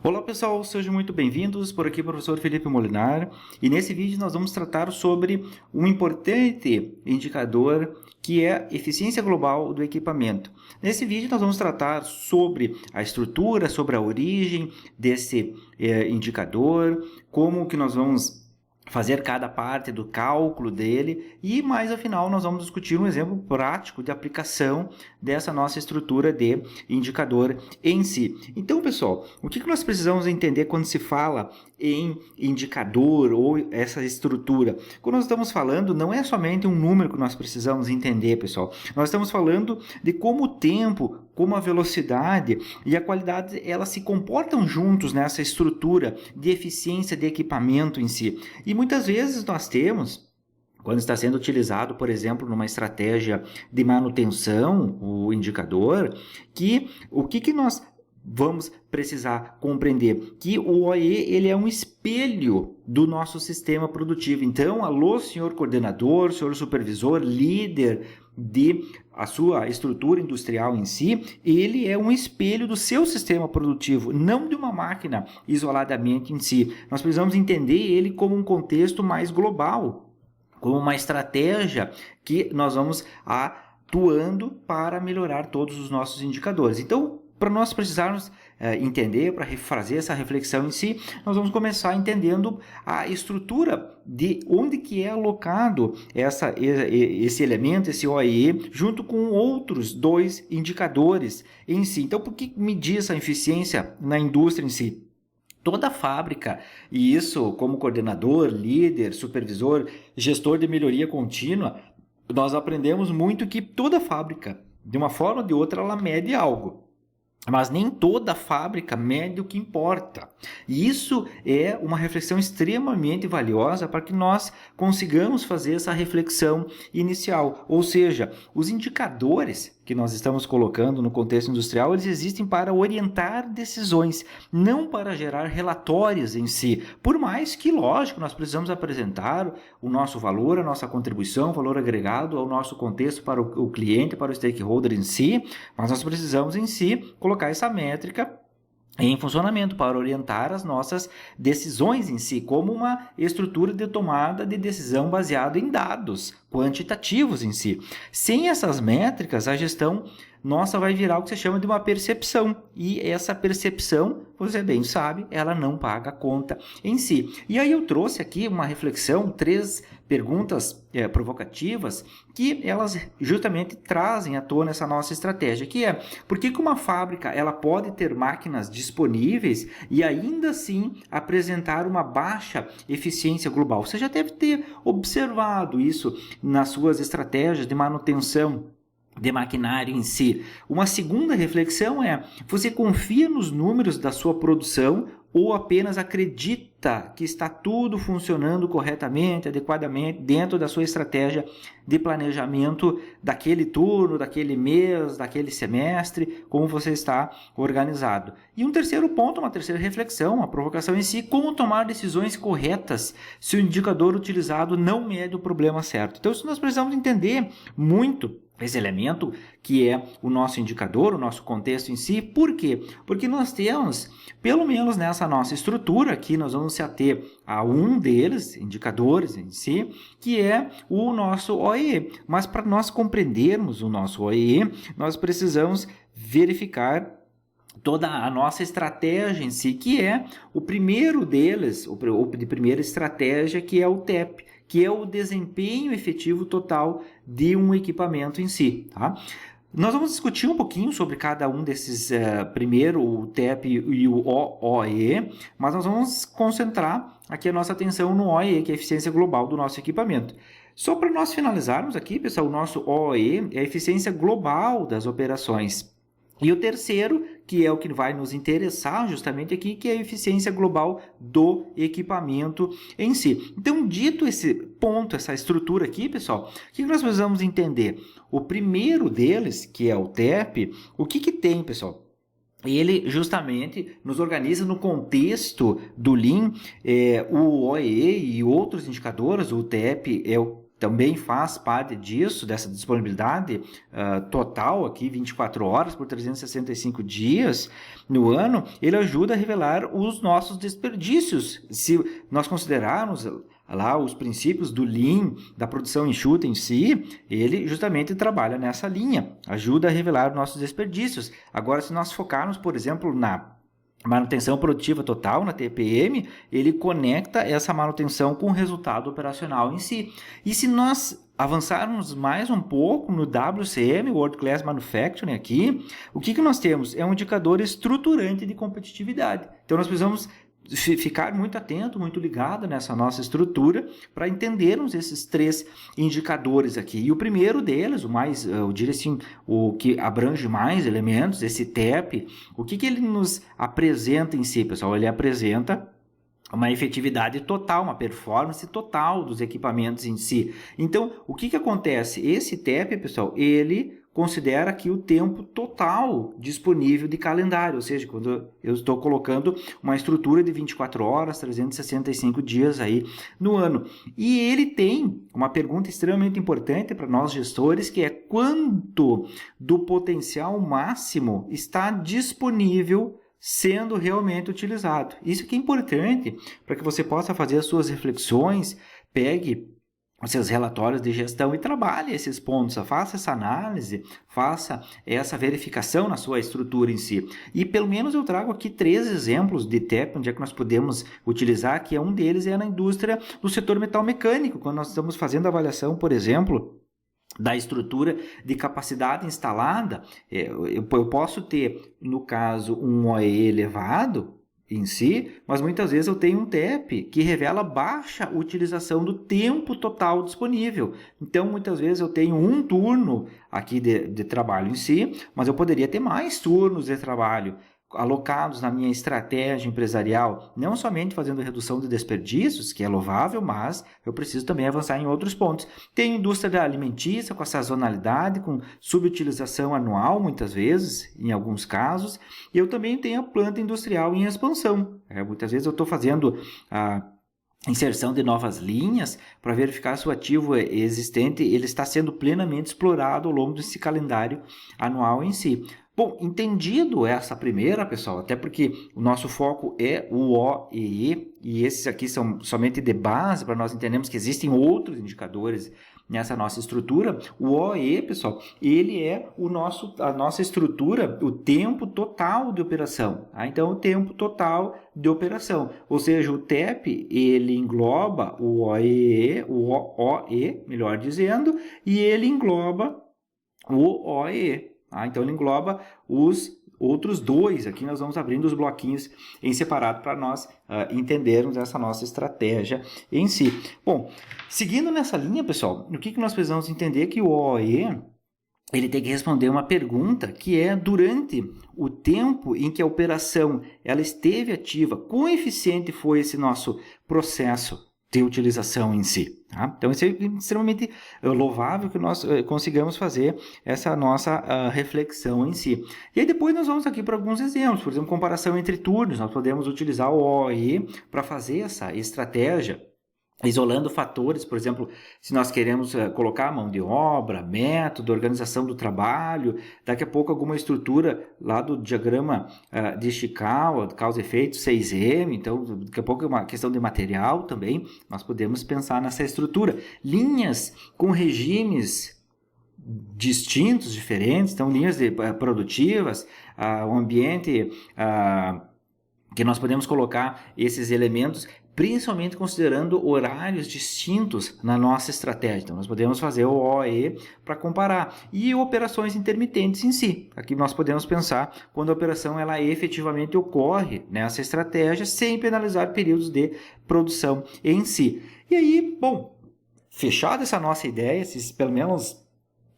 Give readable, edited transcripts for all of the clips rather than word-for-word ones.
Olá pessoal, sejam muito bem-vindos. Por aqui, professor Felipe Molinar, e nesse vídeo nós vamos tratar sobre um importante indicador que é a eficiência global do equipamento. Nesse vídeo nós vamos tratar sobre a estrutura, sobre a origem desse indicador, como que nós vamos fazer cada parte do cálculo dele e mais ao final nós vamos discutir um exemplo prático de aplicação dessa nossa estrutura de indicador em si. Então, pessoal, o que nós precisamos entender quando se fala em indicador ou essa estrutura? Quando nós estamos falando, não é somente um número que nós precisamos entender, pessoal. Nós estamos falando de como o tempo, como a velocidade e a qualidade, elas se comportam juntos nessa estrutura de eficiência de equipamento em si. E muitas vezes nós temos, quando está sendo utilizado, por exemplo, numa estratégia de manutenção, o indicador, que o que nós vamos precisar compreender? Que o OEE ele é um espelho do nosso sistema produtivo. Então, alô, senhor coordenador, senhor supervisor, líder de a sua estrutura industrial em si, ele é um espelho do seu sistema produtivo, não de uma máquina isoladamente em si. Nós precisamos entender ele como um contexto mais global, como uma estratégia que nós vamos atuando para melhorar todos os nossos indicadores. Então, para nós precisarmos entender, para fazer essa reflexão em si, nós vamos começar entendendo a estrutura de onde que é alocado esse elemento, esse OEE, junto com outros dois indicadores em si. Então, por que medir essa eficiência na indústria em si? Toda fábrica, e isso como coordenador, líder, supervisor, gestor de melhoria contínua, nós aprendemos muito que toda fábrica, de uma forma ou de outra, ela mede algo. Mas nem toda fábrica mede o que importa. E isso é uma reflexão extremamente valiosa para que nós consigamos fazer essa reflexão inicial. Ou seja, os indicadores que nós estamos colocando no contexto industrial, eles existem para orientar decisões, não para gerar relatórios em si. Por mais que, lógico, nós precisamos apresentar o nosso valor, a nossa contribuição, o valor agregado ao nosso contexto para o cliente, para o stakeholder em si, mas nós precisamos em si colocar essa métrica em funcionamento para orientar as nossas decisões em si, como uma estrutura de tomada de decisão baseada em dados quantitativos em si. Sem essas métricas, a gestão nossa vai virar o que se chama de uma percepção. E essa percepção, você bem sabe, ela não paga a conta em si. E aí eu trouxe aqui uma reflexão, 3 perguntas provocativas, que elas justamente trazem à tona essa nossa estratégia, que é: por que uma fábrica ela pode ter máquinas disponíveis e ainda assim apresentar uma baixa eficiência global? Você já deve ter observado isso nas suas estratégias de manutenção de maquinário em si. Uma segunda reflexão é: você confia nos números da sua produção ou apenas acredita que está tudo funcionando corretamente, adequadamente, dentro da sua estratégia de planejamento daquele turno, daquele mês, daquele semestre, como você está organizado? E um terceiro ponto, uma terceira reflexão, uma provocação em si: como tomar decisões corretas se o indicador utilizado não mede o problema certo? Então, isso nós precisamos entender muito esse elemento que é o nosso indicador, o nosso contexto em si. Por quê? Porque nós temos, pelo menos nessa nossa estrutura aqui, nós vamos se ater a um deles, indicadores em si, que é o nosso OEE. Mas para nós compreendermos o nosso OEE, nós precisamos verificar toda a nossa estratégia em si, que é o primeiro deles, de primeira estratégia, que é o TEP, que é o desempenho efetivo total de um equipamento em si, tá? Nós vamos discutir um pouquinho sobre cada um desses, primeiro o TEP e o OEE, mas nós vamos concentrar aqui a nossa atenção no OEE, que é a eficiência global do nosso equipamento. Só para nós finalizarmos aqui, pessoal, o nosso OEE é a eficiência global das operações. E o terceiro, que é o que vai nos interessar justamente aqui, que é a eficiência global do equipamento em si. Então, dito esse ponto, essa estrutura aqui, pessoal, o que nós precisamos entender? O primeiro deles, que é o TEP, o que tem, pessoal? Ele justamente nos organiza no contexto do Lean, o OEE e outros indicadores. O TEP é o também faz parte disso, dessa disponibilidade total aqui, 24 horas por 365 dias no ano, ele ajuda a revelar os nossos desperdícios. Se nós considerarmos lá os princípios do Lean, da produção enxuta em si, ele justamente trabalha nessa linha, ajuda a revelar nossos desperdícios. Agora, se nós focarmos, por exemplo, na manutenção produtiva total, na TPM, ele conecta essa manutenção com o resultado operacional em si. E se nós avançarmos mais um pouco no WCM, World Class Manufacturing aqui, o que nós temos? É um indicador estruturante de competitividade. Então, nós precisamos ficar muito atento, muito ligado nessa nossa estrutura para entendermos esses 3 indicadores aqui. E o primeiro deles, o mais, eu diria assim, o que abrange mais elementos, esse TEP, o que ele nos apresenta em si, pessoal? Ele apresenta uma efetividade total, uma performance total dos equipamentos em si. Então, o que acontece? Esse TEP, pessoal, ele considera aqui o tempo total disponível de calendário, ou seja, quando eu estou colocando uma estrutura de 24 horas, 365 dias aí no ano. E ele tem uma pergunta extremamente importante para nós gestores, que é quanto do potencial máximo está disponível sendo realmente utilizado. Isso que é importante para que você possa fazer as suas reflexões, pegue os seus relatórios de gestão e trabalhe esses pontos, faça essa análise, faça essa verificação na sua estrutura em si. E pelo menos eu trago aqui 3 exemplos de TEP, onde é que nós podemos utilizar, que um deles é na indústria do setor metal mecânico, quando nós estamos fazendo a avaliação, por exemplo, da estrutura de capacidade instalada, eu posso ter, no caso, um OEE elevado em si, mas muitas vezes eu tenho um TEP que revela baixa utilização do tempo total disponível. Então, muitas vezes eu tenho um turno aqui de trabalho em si, mas eu poderia ter mais turnos de trabalho alocados na minha estratégia empresarial, não somente fazendo redução de desperdícios, que é louvável, mas eu preciso também avançar em outros pontos. Tem indústria alimentícia com a sazonalidade, com subutilização anual, muitas vezes, em alguns casos, e eu também tenho a planta industrial em expansão. Muitas vezes eu estou fazendo a inserção de novas linhas para verificar se o ativo existente ele está sendo plenamente explorado ao longo desse calendário anual em si. Bom, entendido essa primeira, pessoal, até porque o nosso foco é o OEE, e esses aqui são somente de base para nós entendermos que existem outros indicadores nessa nossa estrutura. O OEE, pessoal, ele é a nossa estrutura, o tempo total de operação. Então, o tempo total de operação. Ou seja, o TEP, ele engloba o OEE, o OE, melhor dizendo, e ele engloba o OEE. Então, ele engloba os outros 2. Aqui nós vamos abrindo os bloquinhos em separado para nós entendermos essa nossa estratégia em si. Bom, seguindo nessa linha, pessoal, o que nós precisamos entender? Que o OE ele tem que responder uma pergunta que é: durante o tempo em que a operação ela esteve ativa, quão eficiente foi esse nosso processo de utilização em si. Tá? Então, isso é extremamente louvável que nós consigamos fazer essa nossa reflexão em si. E aí depois nós vamos aqui para alguns exemplos, por exemplo, comparação entre turnos. Nós podemos utilizar o OE para fazer essa estratégia, isolando fatores, por exemplo, se nós queremos colocar mão de obra, método, organização do trabalho, daqui a pouco alguma estrutura lá do diagrama de Ishikawa, causa e efeito 6M, então daqui a pouco é uma questão de material também, nós podemos pensar nessa estrutura. Linhas com regimes distintos, diferentes, então linhas produtivas, um ambiente que nós podemos colocar esses elementos, principalmente considerando horários distintos na nossa estratégia. Então, nós podemos fazer o OE para comparar. E operações intermitentes em si. Aqui nós podemos pensar quando a operação ela efetivamente ocorre nessa estratégia, sem penalizar períodos de produção em si. E aí, bom, fechada essa nossa ideia, pelo menos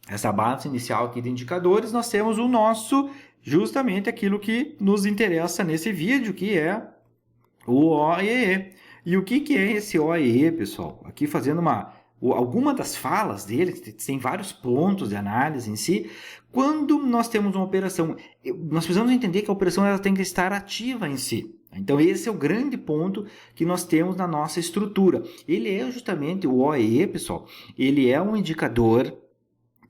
essa base inicial aqui de indicadores, nós temos o nosso, justamente aquilo que nos interessa nesse vídeo, que é o OEE. E o que é esse OEE, pessoal? Aqui fazendo alguma das falas dele, tem vários pontos de análise em si. Quando nós temos uma operação, nós precisamos entender que a operação ela tem que estar ativa em si. Então esse é o grande ponto que nós temos na nossa estrutura. Ele é justamente o OEE, pessoal, ele é um indicador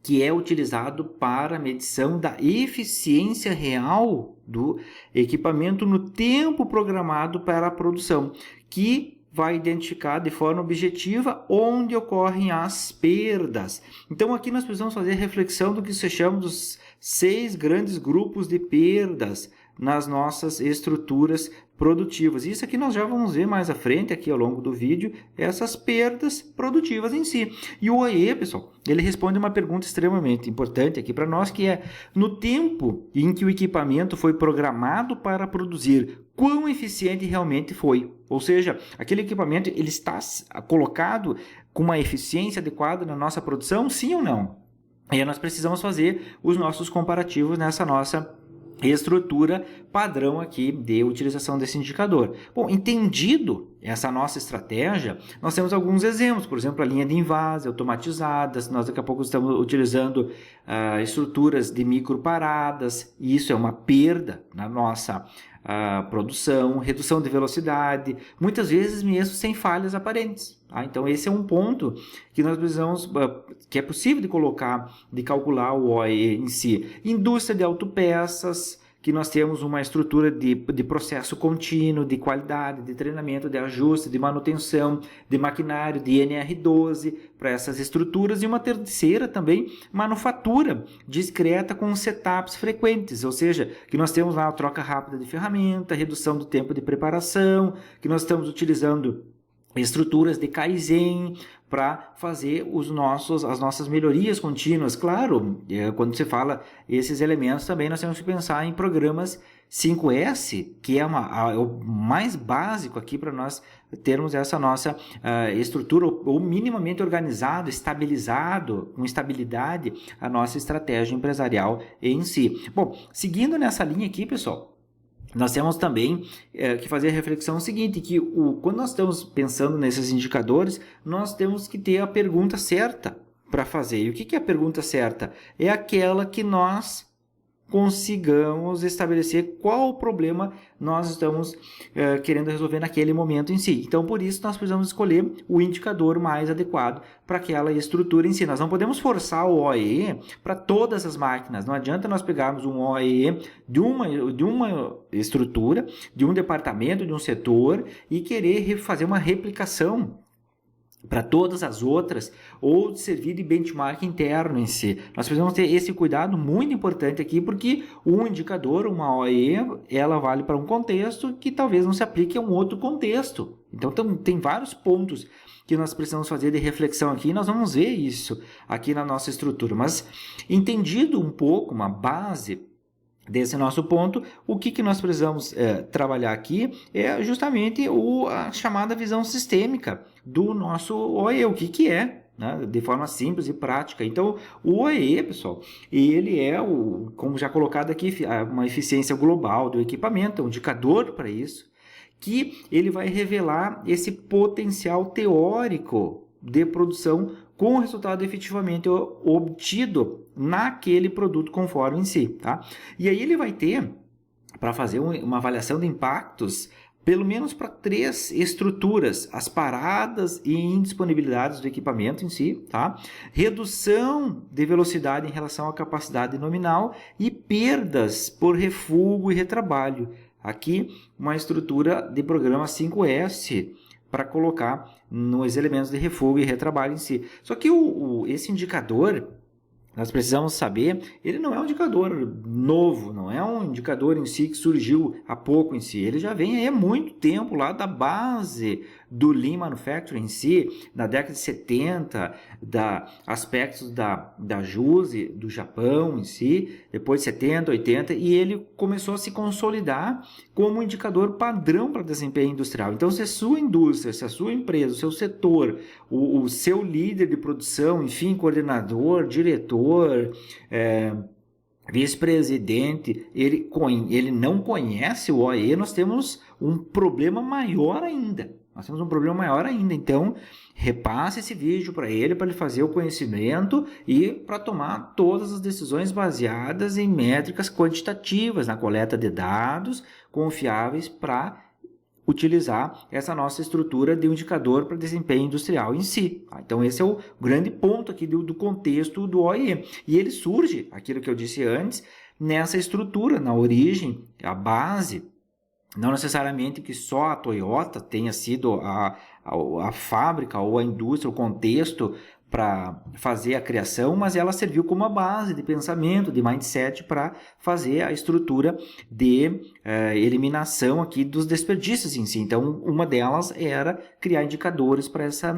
que é utilizado para a medição da eficiência real do equipamento no tempo programado para a produção, que vai identificar de forma objetiva onde ocorrem as perdas. Então aqui nós precisamos fazer reflexão do que se chama dos 6 grandes grupos de perdas nas nossas estruturas produtivas. Isso aqui nós já vamos ver mais à frente, aqui ao longo do vídeo, essas perdas produtivas em si. E o OEE, pessoal, ele responde uma pergunta extremamente importante aqui para nós, que é: no tempo em que o equipamento foi programado para produzir, quão eficiente realmente foi? Ou seja, aquele equipamento ele está colocado com uma eficiência adequada na nossa produção, sim ou não? E aí nós precisamos fazer os nossos comparativos nessa nossa estrutura padrão aqui de utilização desse indicador. Bom, entendido essa nossa estratégia, nós temos alguns exemplos, por exemplo, a linha de invase automatizadas, nós daqui a pouco estamos utilizando estruturas de microparadas, e isso é uma perda na nossa produção, redução de velocidade, muitas vezes mesmo sem falhas aparentes. Então esse é um ponto que nós precisamos, que é possível de colocar, de calcular o OEE em si. Indústria de autopeças, que nós temos uma estrutura de processo contínuo, de qualidade, de treinamento, de ajuste, de manutenção, de maquinário, de NR12 para essas estruturas, e uma terceira também, manufatura discreta com setups frequentes, ou seja, que nós temos lá a troca rápida de ferramenta, redução do tempo de preparação, que nós estamos utilizando estruturas de Kaizen para fazer as nossas melhorias contínuas. Claro, quando você fala esses elementos também nós temos que pensar em programas 5S, que é o mais básico aqui para nós termos essa nossa estrutura ou minimamente organizado, estabilizado, com estabilidade a nossa estratégia empresarial em si. Bom, seguindo nessa linha aqui, pessoal, nós temos também que fazer a reflexão seguinte, que quando nós estamos pensando nesses indicadores, nós temos que ter a pergunta certa para fazer. E o que é a pergunta certa? É aquela que nós consigamos estabelecer qual o problema nós estamos querendo resolver naquele momento em si. Então, por isso, nós precisamos escolher o indicador mais adequado para aquela estrutura em si. Nós não podemos forçar o OEE para todas as máquinas. Não adianta nós pegarmos um OEE de uma estrutura, de um departamento, de um setor e querer fazer uma replicação para todas as outras, ou servir de benchmark interno em si. Nós precisamos ter esse cuidado muito importante aqui, porque um indicador, uma OEE, ela vale para um contexto que talvez não se aplique a um outro contexto. Então tem vários pontos que nós precisamos fazer de reflexão aqui, e nós vamos ver isso aqui na nossa estrutura. Mas entendido um pouco, uma base desse nosso ponto, o que nós precisamos trabalhar aqui é justamente a chamada visão sistêmica do nosso OEE, o que é, né, de forma simples e prática. Então, o OEE, pessoal, ele é, como já colocado aqui, uma eficiência global do equipamento, é um indicador para isso, que ele vai revelar esse potencial teórico de produção com o resultado efetivamente obtido naquele produto conforme em si, tá? E aí ele vai ter, para fazer uma avaliação de impactos, pelo menos para 3 estruturas: as paradas e indisponibilidades do equipamento em si, tá? Redução de velocidade em relação à capacidade nominal e perdas por refúgio e retrabalho. Aqui, uma estrutura de programa 5S, para colocar nos elementos de refúgio e retrabalho em si. Só que esse indicador, nós precisamos saber, ele não é um indicador novo, não é um indicador em si que surgiu há pouco em si. Ele já vem aí há muito tempo lá da base do Lean Manufacturing em si, na década de 70, aspectos da JUSE, do Japão em si, depois de 70, 80, e ele começou a se consolidar como um indicador padrão para desempenho industrial. Então, se a sua indústria, se a sua empresa, o seu setor, o seu líder de produção, enfim, coordenador, diretor, vice-presidente, ele não conhece o OEE, nós temos um problema maior ainda. Então, repasse esse vídeo para ele fazer o conhecimento e para tomar todas as decisões baseadas em métricas quantitativas, na coleta de dados confiáveis para utilizar essa nossa estrutura de um indicador para desempenho industrial em si. Então, esse é o grande ponto aqui do contexto do OIE. E ele surge, aquilo que eu disse antes, nessa estrutura, na origem, a base. Não necessariamente que só a Toyota tenha sido a fábrica ou a indústria, o contexto para fazer a criação, mas ela serviu como a base de pensamento, de mindset para fazer a estrutura de eliminação aqui dos desperdícios em si. Então, uma delas era criar indicadores para essa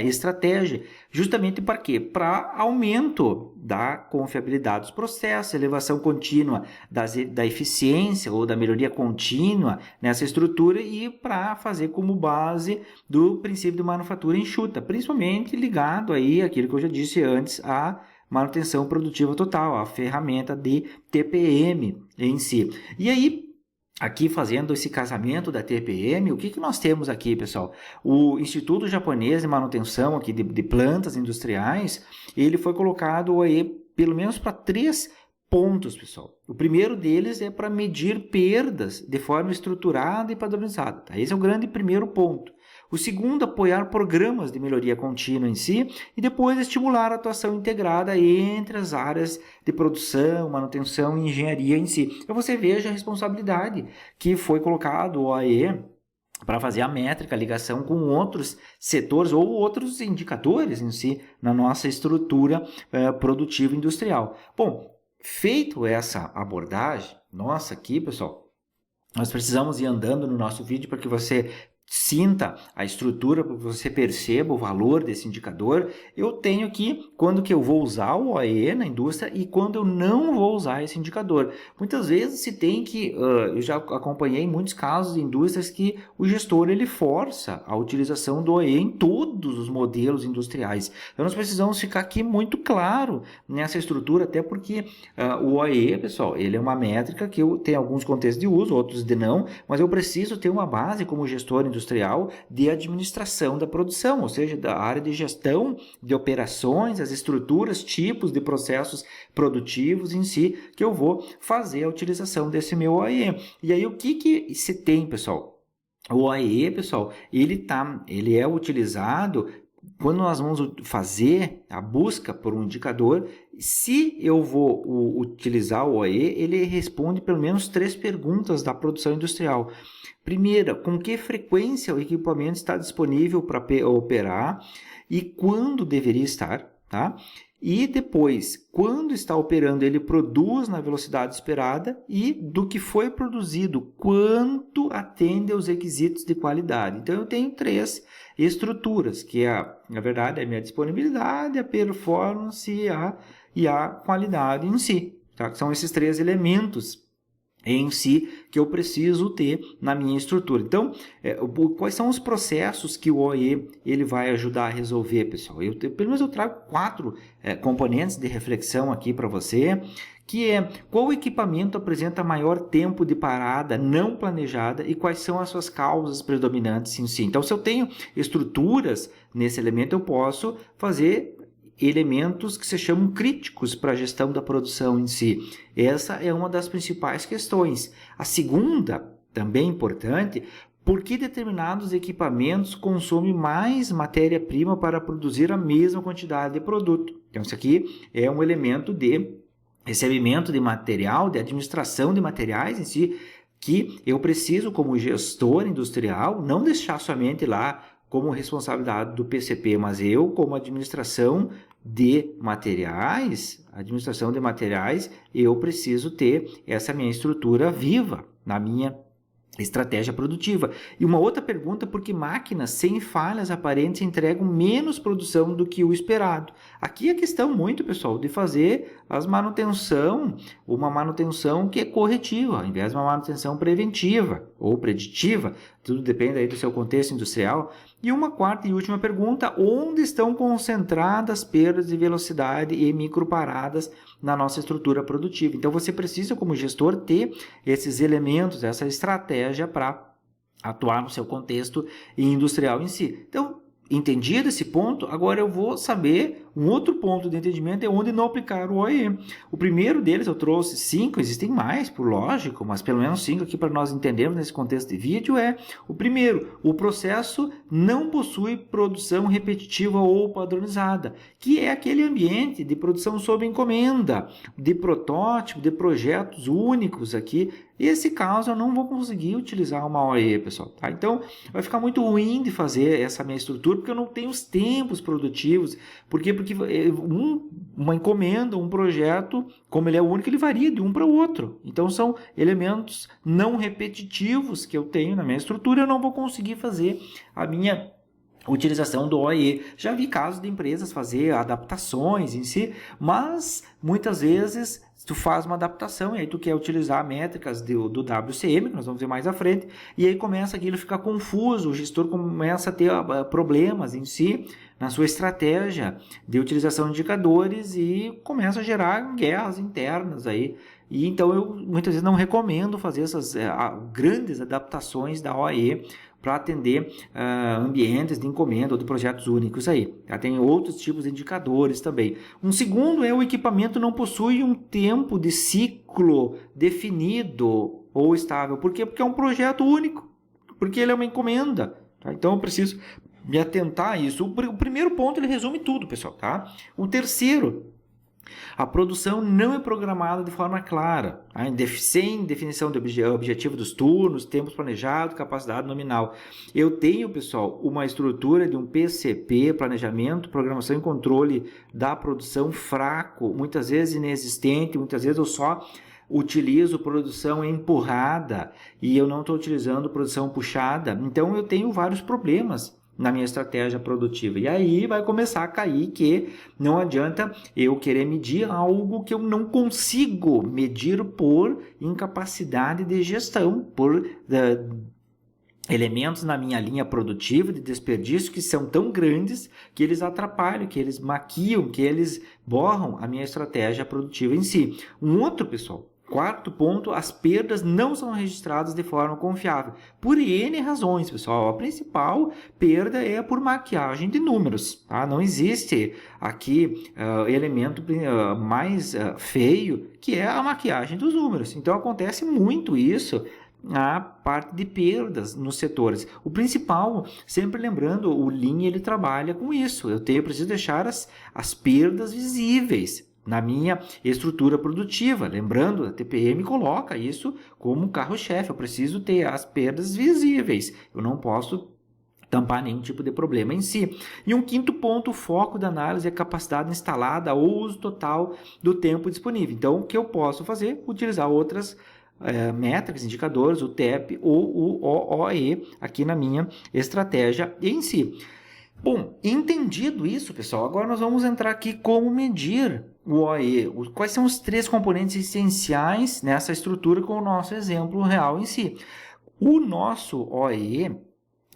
estratégia. Justamente para quê? Para aumento da confiabilidade dos processos, elevação contínua da eficiência ou da melhoria contínua nessa estrutura e para fazer como base do princípio de manufatura enxuta, principalmente ligado aí àquilo que eu já disse antes, a manutenção produtiva total, a ferramenta de TPM em si. E aí, aqui fazendo esse casamento da TPM, o que nós temos aqui, pessoal? O Instituto Japonês de Manutenção aqui de Plantas Industriais, ele foi colocado aí pelo menos para 3 pontos, pessoal. O primeiro deles é para medir perdas de forma estruturada e padronizada. Tá? Esse é o grande primeiro ponto. O segundo, apoiar programas de melhoria contínua em si e depois estimular a atuação integrada entre as áreas de produção, manutenção e engenharia em si. Então você veja a responsabilidade que foi colocado o OAE para fazer a métrica, a ligação com outros setores ou outros indicadores em si na nossa estrutura produtiva industrial. Bom, feito essa abordagem, nossa aqui, pessoal, nós precisamos ir andando no nosso vídeo para que você sinta a estrutura, para que você perceba o valor desse indicador. Eu tenho aqui quando que eu vou usar o OE na indústria e quando eu não vou usar esse indicador. Muitas vezes se tem que, eu já acompanhei muitos casos de indústrias que o gestor ele força a utilização do OE em todos os modelos industriais. Então nós precisamos ficar aqui muito claro nessa estrutura, até porque o OE, pessoal, ele é uma métrica que eu tenho alguns contextos de uso, outros de não, mas eu preciso ter uma base como gestor industrial de administração da produção, ou seja, da área de gestão de operações, as estruturas, tipos de processos produtivos em si, que eu vou fazer a utilização desse meu OE. E aí o que se tem, pessoal? O OE, pessoal, ele é utilizado quando nós vamos fazer a busca por um indicador. Se eu vou utilizar o OE, ele responde pelo menos 3 perguntas da produção industrial. Primeira, com que frequência o equipamento está disponível para operar e quando deveria estar, tá? E depois, quando está operando, ele produz na velocidade esperada e do que foi produzido, quanto atende aos requisitos de qualidade. Então, eu tenho 3 estruturas, que na verdade, é a minha disponibilidade, a performance e a qualidade em si. Tá? São esses 3 elementos em si que eu preciso ter na minha estrutura. Então, quais são os processos que o OE ele vai ajudar a resolver, pessoal? Pelo menos eu trago 4 componentes de reflexão aqui para você, que é qual equipamento apresenta maior tempo de parada não planejada e quais são as suas causas predominantes em si. Então, se eu tenho estruturas nesse elemento, eu posso fazer elementos que se chamam críticos para a gestão da produção em si. Essa é uma das principais questões. A segunda, também importante, por que determinados equipamentos consomem mais matéria-prima para produzir a mesma quantidade de produto? Então, isso aqui é um elemento de recebimento de material, de administração de materiais em si, que eu preciso, como gestor industrial, não deixar somente lá como responsabilidade do PCP, mas eu, como administração de materiais, eu preciso ter essa minha estrutura viva na minha estratégia produtiva. E uma outra pergunta, por que máquinas sem falhas aparentes entregam menos produção do que o esperado? Aqui a questão muito, pessoal, de fazer uma manutenção que é corretiva, ao invés de uma manutenção preventiva ou preditiva, tudo depende aí do seu contexto industrial. E uma quarta e última pergunta, onde estão concentradas perdas de velocidade e microparadas na nossa estrutura produtiva? Então você precisa, como gestor, ter esses elementos, essa estratégia para atuar no seu contexto industrial em si. Então, entendido esse ponto, agora eu vou saber Um outro ponto de entendimento é onde não aplicar o OE. O primeiro deles eu trouxe 5, existem mais, por lógico, mas pelo menos 5 aqui para nós entendermos nesse contexto de vídeo é o primeiro, o processo não possui produção repetitiva ou padronizada, que é aquele ambiente de produção sob encomenda, de protótipo, de projetos únicos aqui. Esse caso eu não vou conseguir utilizar uma OE, pessoal. Tá? Então, vai ficar muito ruim de fazer essa minha estrutura, porque eu não tenho os tempos produtivos. Por quê? Porque uma encomenda, um projeto, como ele é único, ele varia de um para o outro. Então, são elementos não repetitivos que eu tenho na minha estrutura, eu não vou conseguir fazer a minha utilização do OE. Já vi casos de empresas fazer adaptações em si, mas muitas vezes tu faz uma adaptação e aí tu quer utilizar métricas do WCM, que nós vamos ver mais à frente, e aí começa aquilo a ficar confuso, o gestor começa a ter problemas em si, na sua estratégia de utilização de indicadores e começa a gerar guerras internas aí. E então eu muitas vezes não recomendo fazer essas grandes adaptações da OE para atender ambientes de encomenda ou de projetos únicos aí. Tem outros tipos de indicadores também. Um segundo é o equipamento não possui um tempo de ciclo definido ou estável. Por quê? Porque é um projeto único, porque ele é uma encomenda. Tá? Então eu preciso me atentar a isso. O primeiro ponto ele resume tudo, pessoal. Tá? O terceiro, a produção não é programada de forma clara, sem definição de objetivo dos turnos, tempos planejados, capacidade nominal. Eu tenho, pessoal, uma estrutura de um PCP, planejamento, programação e controle da produção fraco, muitas vezes inexistente, muitas vezes eu só utilizo produção empurrada e eu não estou utilizando produção puxada. Então eu tenho vários problemas na minha estratégia produtiva. E aí vai começar a cair que não adianta eu querer medir algo que eu não consigo medir por incapacidade de gestão, por elementos na minha linha produtiva de desperdício que são tão grandes que eles atrapalham, que eles maquiam, que eles borram a minha estratégia produtiva em si. Um outro, pessoal, quarto ponto, as perdas não são registradas de forma confiável. Por N razões, pessoal. A principal perda é por maquiagem de números. Tá? Não existe aqui elemento mais feio que é a maquiagem dos números. Então acontece muito isso a parte de perdas nos setores. O principal, sempre lembrando, o Lean ele trabalha com isso. Eu preciso deixar as perdas visíveis na minha estrutura produtiva. Lembrando, a TPM coloca isso como carro-chefe. Eu preciso ter as perdas visíveis. Eu não posso tampar nenhum tipo de problema em si. E um quinto ponto, o foco da análise é a capacidade instalada ou uso total do tempo disponível. Então, o que eu posso fazer? Utilizar outras métricas, indicadores, o TEP ou o OE aqui na minha estratégia em si. Bom, entendido isso, pessoal, agora nós vamos entrar aqui como medir o OE. Quais são os 3 componentes essenciais nessa estrutura com o nosso exemplo real em si. O nosso OE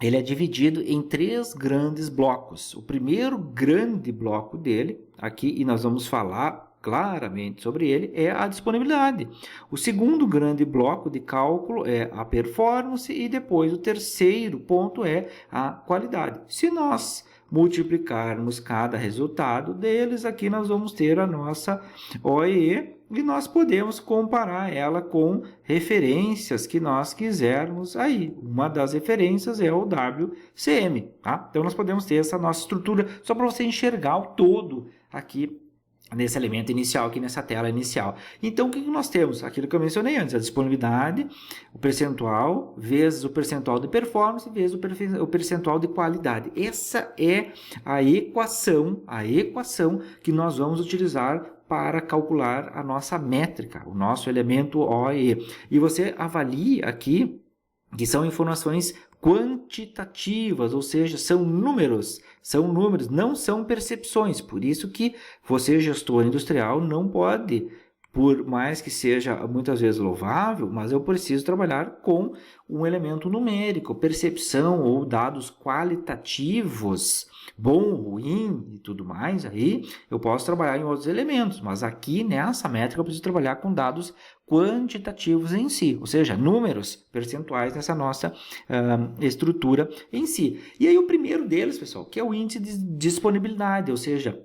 ele é dividido em 3 grandes blocos. O primeiro grande bloco dele, aqui, e nós vamos falar claramente sobre ele, é a disponibilidade. O segundo grande bloco de cálculo é a performance e depois o terceiro ponto é a qualidade. Se nós multiplicarmos cada resultado deles, aqui nós vamos ter a nossa OEE e nós podemos comparar ela com referências que nós quisermos aí. Uma das referências é o WCM, tá? Então nós podemos ter essa nossa estrutura só para você enxergar o todo aqui nesse elemento inicial, aqui nessa tela inicial. Então, o que nós temos? Aquilo que eu mencionei antes, a disponibilidade, o percentual, vezes o percentual de performance, vezes o percentual de qualidade. Essa é a equação que nós vamos utilizar para calcular a nossa métrica, o nosso elemento OE. E você avalia aqui que são informações quantitativas, ou seja, são números, não são percepções. Por isso que você, gestor industrial, não pode, por mais que seja muitas vezes louvável, mas eu preciso trabalhar com um elemento numérico, percepção ou dados qualitativos, bom, ruim e tudo mais, aí eu posso trabalhar em outros elementos, mas aqui nessa métrica eu preciso trabalhar com dados quantitativos em si, ou seja, números, percentuais nessa nossa estrutura em si. E aí o primeiro deles, pessoal, que é o índice de disponibilidade, ou seja,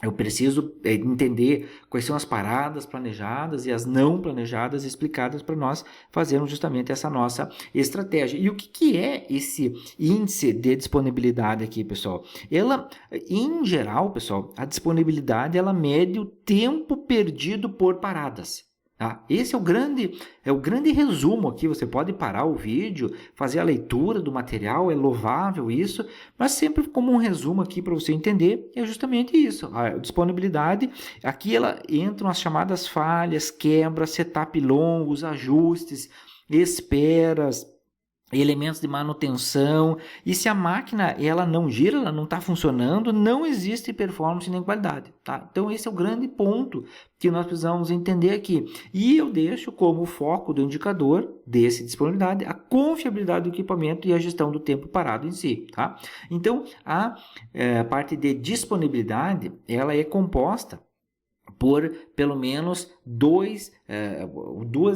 Eu preciso entender quais são as paradas planejadas e as não planejadas explicadas para nós fazermos justamente essa nossa estratégia. E o que é esse índice de disponibilidade aqui, pessoal? Ela, em geral, pessoal, a disponibilidade ela mede o tempo perdido por paradas. Tá? Esse é o grande resumo aqui. Você pode parar o vídeo, fazer a leitura do material, é louvável isso, mas sempre como um resumo aqui para você entender, é justamente isso. A disponibilidade, aqui ela entram as chamadas falhas, quebras, setup longos, ajustes, esperas, elementos de manutenção, e se a máquina ela não gira, ela não está funcionando, não existe performance nem qualidade, tá? Então esse é o grande ponto que nós precisamos entender aqui, e eu deixo como foco do indicador desse disponibilidade a confiabilidade do equipamento e a gestão do tempo parado em si, tá? Então a parte de disponibilidade ela é composta por pelo menos duas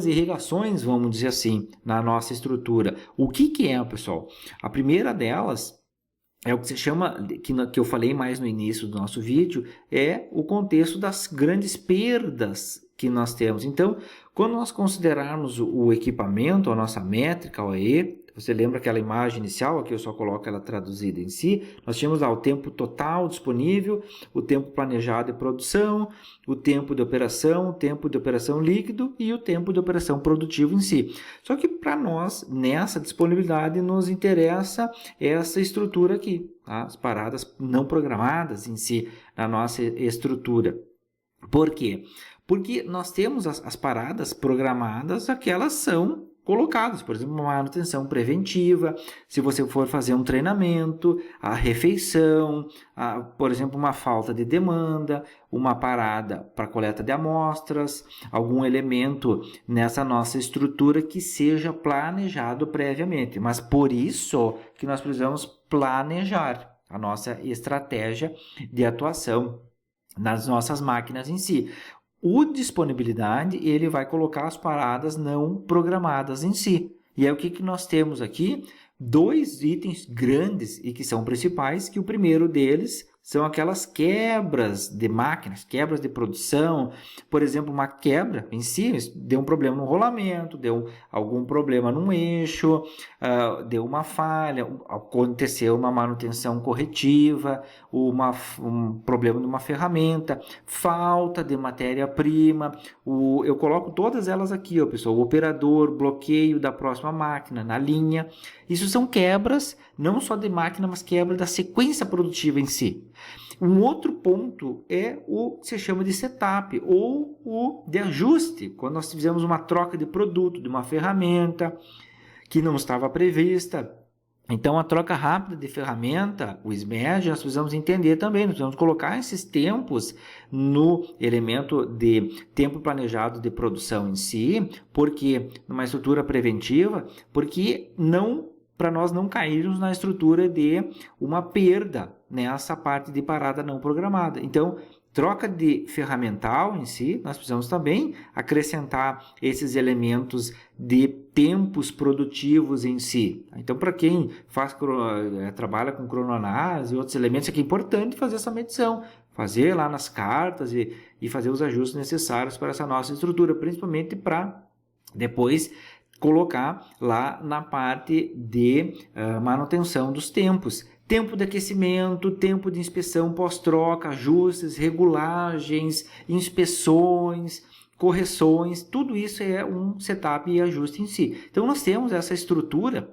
irrigações, vamos dizer assim, na nossa estrutura. O que é, pessoal? A primeira delas é o que se chama, que eu falei mais no início do nosso vídeo, é o contexto das grandes perdas que nós temos. Então, quando nós considerarmos o equipamento, a nossa métrica, a OE, você lembra aquela imagem inicial, aqui eu só coloco ela traduzida em si, nós tínhamos lá o tempo total disponível, o tempo planejado de produção, o tempo de operação líquido e o tempo de operação produtivo em si. Só que para nós, nessa disponibilidade, nos interessa essa estrutura aqui, tá? As paradas não programadas em si, na nossa estrutura. Por quê? Porque nós temos as paradas programadas, aquelas são colocadas, por exemplo, uma manutenção preventiva, se você for fazer um treinamento, a refeição, por exemplo, uma falta de demanda, uma parada para coleta de amostras, algum elemento nessa nossa estrutura que seja planejado previamente. Mas por isso que nós precisamos planejar a nossa estratégia de atuação nas nossas máquinas em si. O disponibilidade, ele vai colocar as paradas não programadas em si. E é o que nós temos aqui? Dois itens grandes e que são principais, que o primeiro deles são aquelas quebras de máquinas, quebras de produção. Por exemplo, uma quebra em si, deu um problema no rolamento, deu algum problema num eixo, deu uma falha, aconteceu uma manutenção corretiva, um problema de uma ferramenta, falta de matéria-prima. Eu coloco todas elas aqui, ó, pessoal, o operador, bloqueio da próxima máquina na linha. Isso são quebras, não só de máquina, mas quebra da sequência produtiva em si. Um outro ponto é o que se chama de setup ou o de ajuste, quando nós fizemos uma troca de produto, de uma ferramenta que não estava prevista. Então, a troca rápida de ferramenta, o SMED, nós precisamos entender também, nós precisamos colocar esses tempos no elemento de tempo planejado de produção em si, porque numa estrutura preventiva, porque para nós não cairmos na estrutura de uma perda nessa parte de parada não programada. Então, troca de ferramental em si, nós precisamos também acrescentar esses elementos de tempos produtivos em si. Então, para quem trabalha com cronoanálise e outros elementos, é importante fazer essa medição, fazer lá nas cartas e fazer os ajustes necessários para essa nossa estrutura, principalmente para depois colocar lá na parte de manutenção dos tempos. Tempo de aquecimento, tempo de inspeção pós-troca, ajustes, regulagens, inspeções, correções, tudo isso é um setup e ajuste em si. Então, nós temos essa estrutura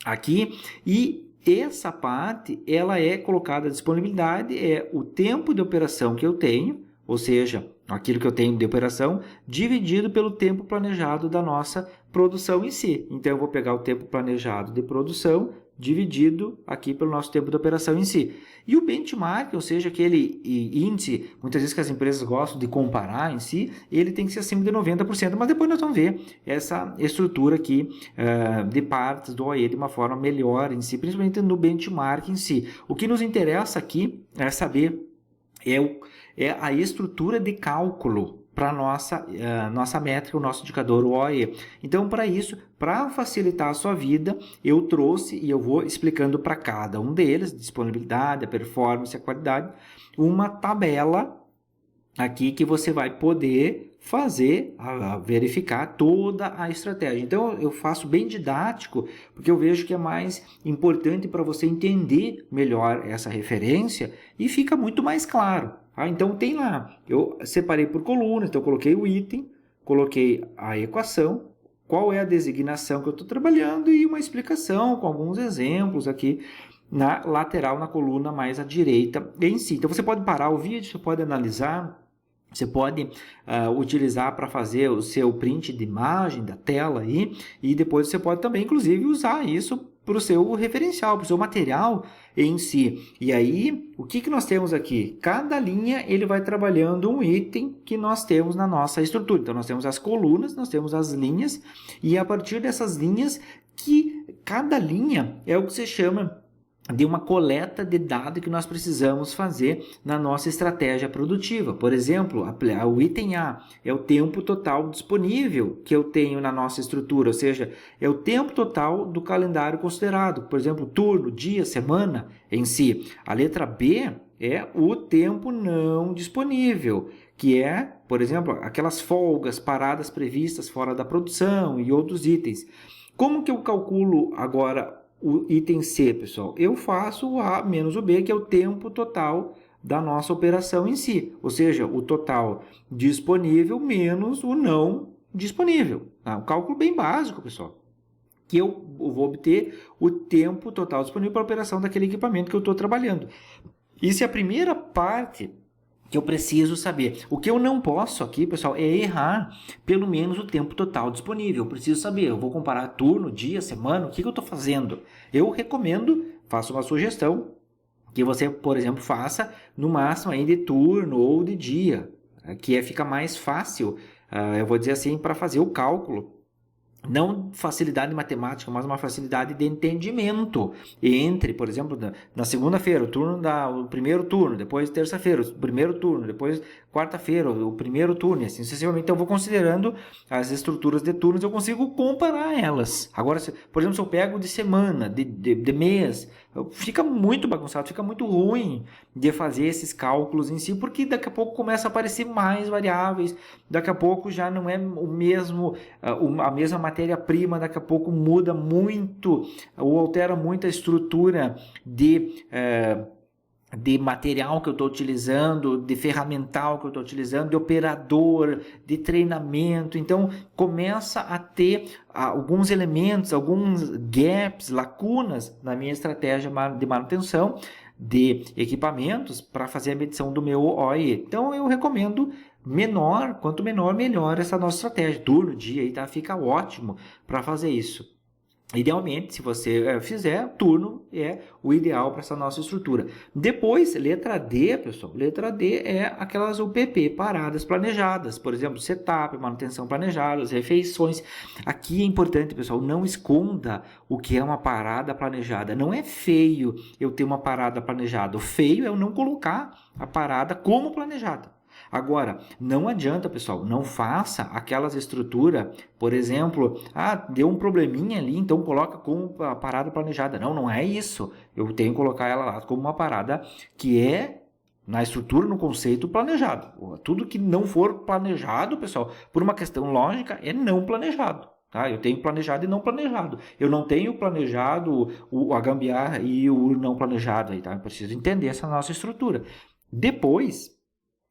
aqui e essa parte, ela é colocada à disponibilidade, é o tempo de operação que eu tenho, ou seja, aquilo que eu tenho de operação, dividido pelo tempo planejado da nossa produção em si. Então, eu vou pegar o tempo planejado de produção, dividido aqui pelo nosso tempo de operação em si. E o benchmark, ou seja, aquele índice, muitas vezes que as empresas gostam de comparar em si, ele tem que ser acima de 90%, mas depois nós vamos ver essa estrutura aqui de partes do OE de uma forma melhor em si, principalmente no benchmark em si. O que nos interessa aqui é saber é a estrutura de cálculo para a nossa métrica, o nosso indicador, o OE. Então, para isso, para facilitar a sua vida, eu trouxe e eu vou explicando para cada um deles, disponibilidade, a performance, a qualidade, uma tabela aqui que você vai poder fazer, verificar toda a estratégia. Então, eu faço bem didático, porque eu vejo que é mais importante para você entender melhor essa referência e fica muito mais claro. Tá? Então, tem lá, eu separei por coluna, então eu coloquei o item, coloquei a equação, qual é a designação que eu estou trabalhando e uma explicação com alguns exemplos aqui na lateral, na coluna mais à direita em si. Então, você pode parar o vídeo, você pode analisar, você pode utilizar para fazer o seu print de imagem da tela aí, e depois você pode também, inclusive, usar isso para o seu referencial, para o seu material em si. E aí, o que nós temos aqui? Cada linha ele vai trabalhando um item que nós temos na nossa estrutura. Então, nós temos as colunas, nós temos as linhas, e a partir dessas linhas, que cada linha é o que se chama de uma coleta de dados que nós precisamos fazer na nossa estratégia produtiva. Por exemplo, o item A é o tempo total disponível que eu tenho na nossa estrutura, ou seja, é o tempo total do calendário considerado. Por exemplo, turno, dia, semana em si. A letra B é o tempo não disponível, que é, por exemplo, aquelas folgas, paradas previstas fora da produção e outros itens. Como que eu calculo agora o item C, pessoal? Eu faço o A menos o B, que é o tempo total da nossa operação em si. Ou seja, o total disponível menos o não disponível. Tá? Um cálculo bem básico, pessoal. Que eu vou obter o tempo total disponível para a operação daquele equipamento que eu estou trabalhando. Isso é a primeira parte que eu preciso saber. O que eu não posso aqui, pessoal, é errar pelo menos o tempo total disponível. Eu preciso saber, eu vou comparar turno, dia, semana, o que eu estou fazendo. Eu recomendo, faço uma sugestão, que você, por exemplo, faça no máximo aí de turno ou de dia, que fica mais fácil, eu vou dizer assim, para fazer o cálculo. Não facilidade matemática, mas uma facilidade de entendimento entre, por exemplo, na segunda-feira, o primeiro turno, depois terça-feira, o primeiro turno, depois quarta-feira, o primeiro turno, e assim sucessivamente. Então, eu vou considerando as estruturas de turnos, eu consigo comparar elas. Agora, por exemplo, se eu pego de semana, de mês, fica muito bagunçado, fica muito ruim de fazer esses cálculos em si, porque daqui a pouco começa a aparecer mais variáveis, daqui a pouco já não é o mesmo, a mesma matéria-prima, daqui a pouco muda muito ou altera muito a estrutura de material que eu estou utilizando, de ferramental que eu estou utilizando, de operador, de treinamento. Então, começa a ter alguns elementos, alguns gaps, lacunas na minha estratégia de manutenção de equipamentos para fazer a medição do meu OE. Então, eu recomendo quanto menor, melhor essa nossa estratégia. Turno, dia, aí, tá? Fica ótimo para fazer isso. Idealmente, se você fizer, turno é o ideal para essa nossa estrutura. Depois, letra D, pessoal. Letra D é aquelas UPP, paradas planejadas. Por exemplo, setup, manutenção planejada, refeições. Aqui é importante, pessoal, não esconda o que é uma parada planejada. Não é feio eu ter uma parada planejada. O feio é eu não colocar a parada como planejada. Agora, não adianta, pessoal, não faça aquelas estruturas, por exemplo, deu um probleminha ali, então coloca como a parada planejada. Não é isso. Eu tenho que colocar ela lá como uma parada que é na estrutura, no conceito planejado. Tudo que não for planejado, pessoal, por uma questão lógica, é não planejado. Tá? Eu tenho planejado e não planejado. Eu não tenho planejado a gambiarra e o não planejado. Aí, tá? Eu preciso entender essa nossa estrutura. Depois,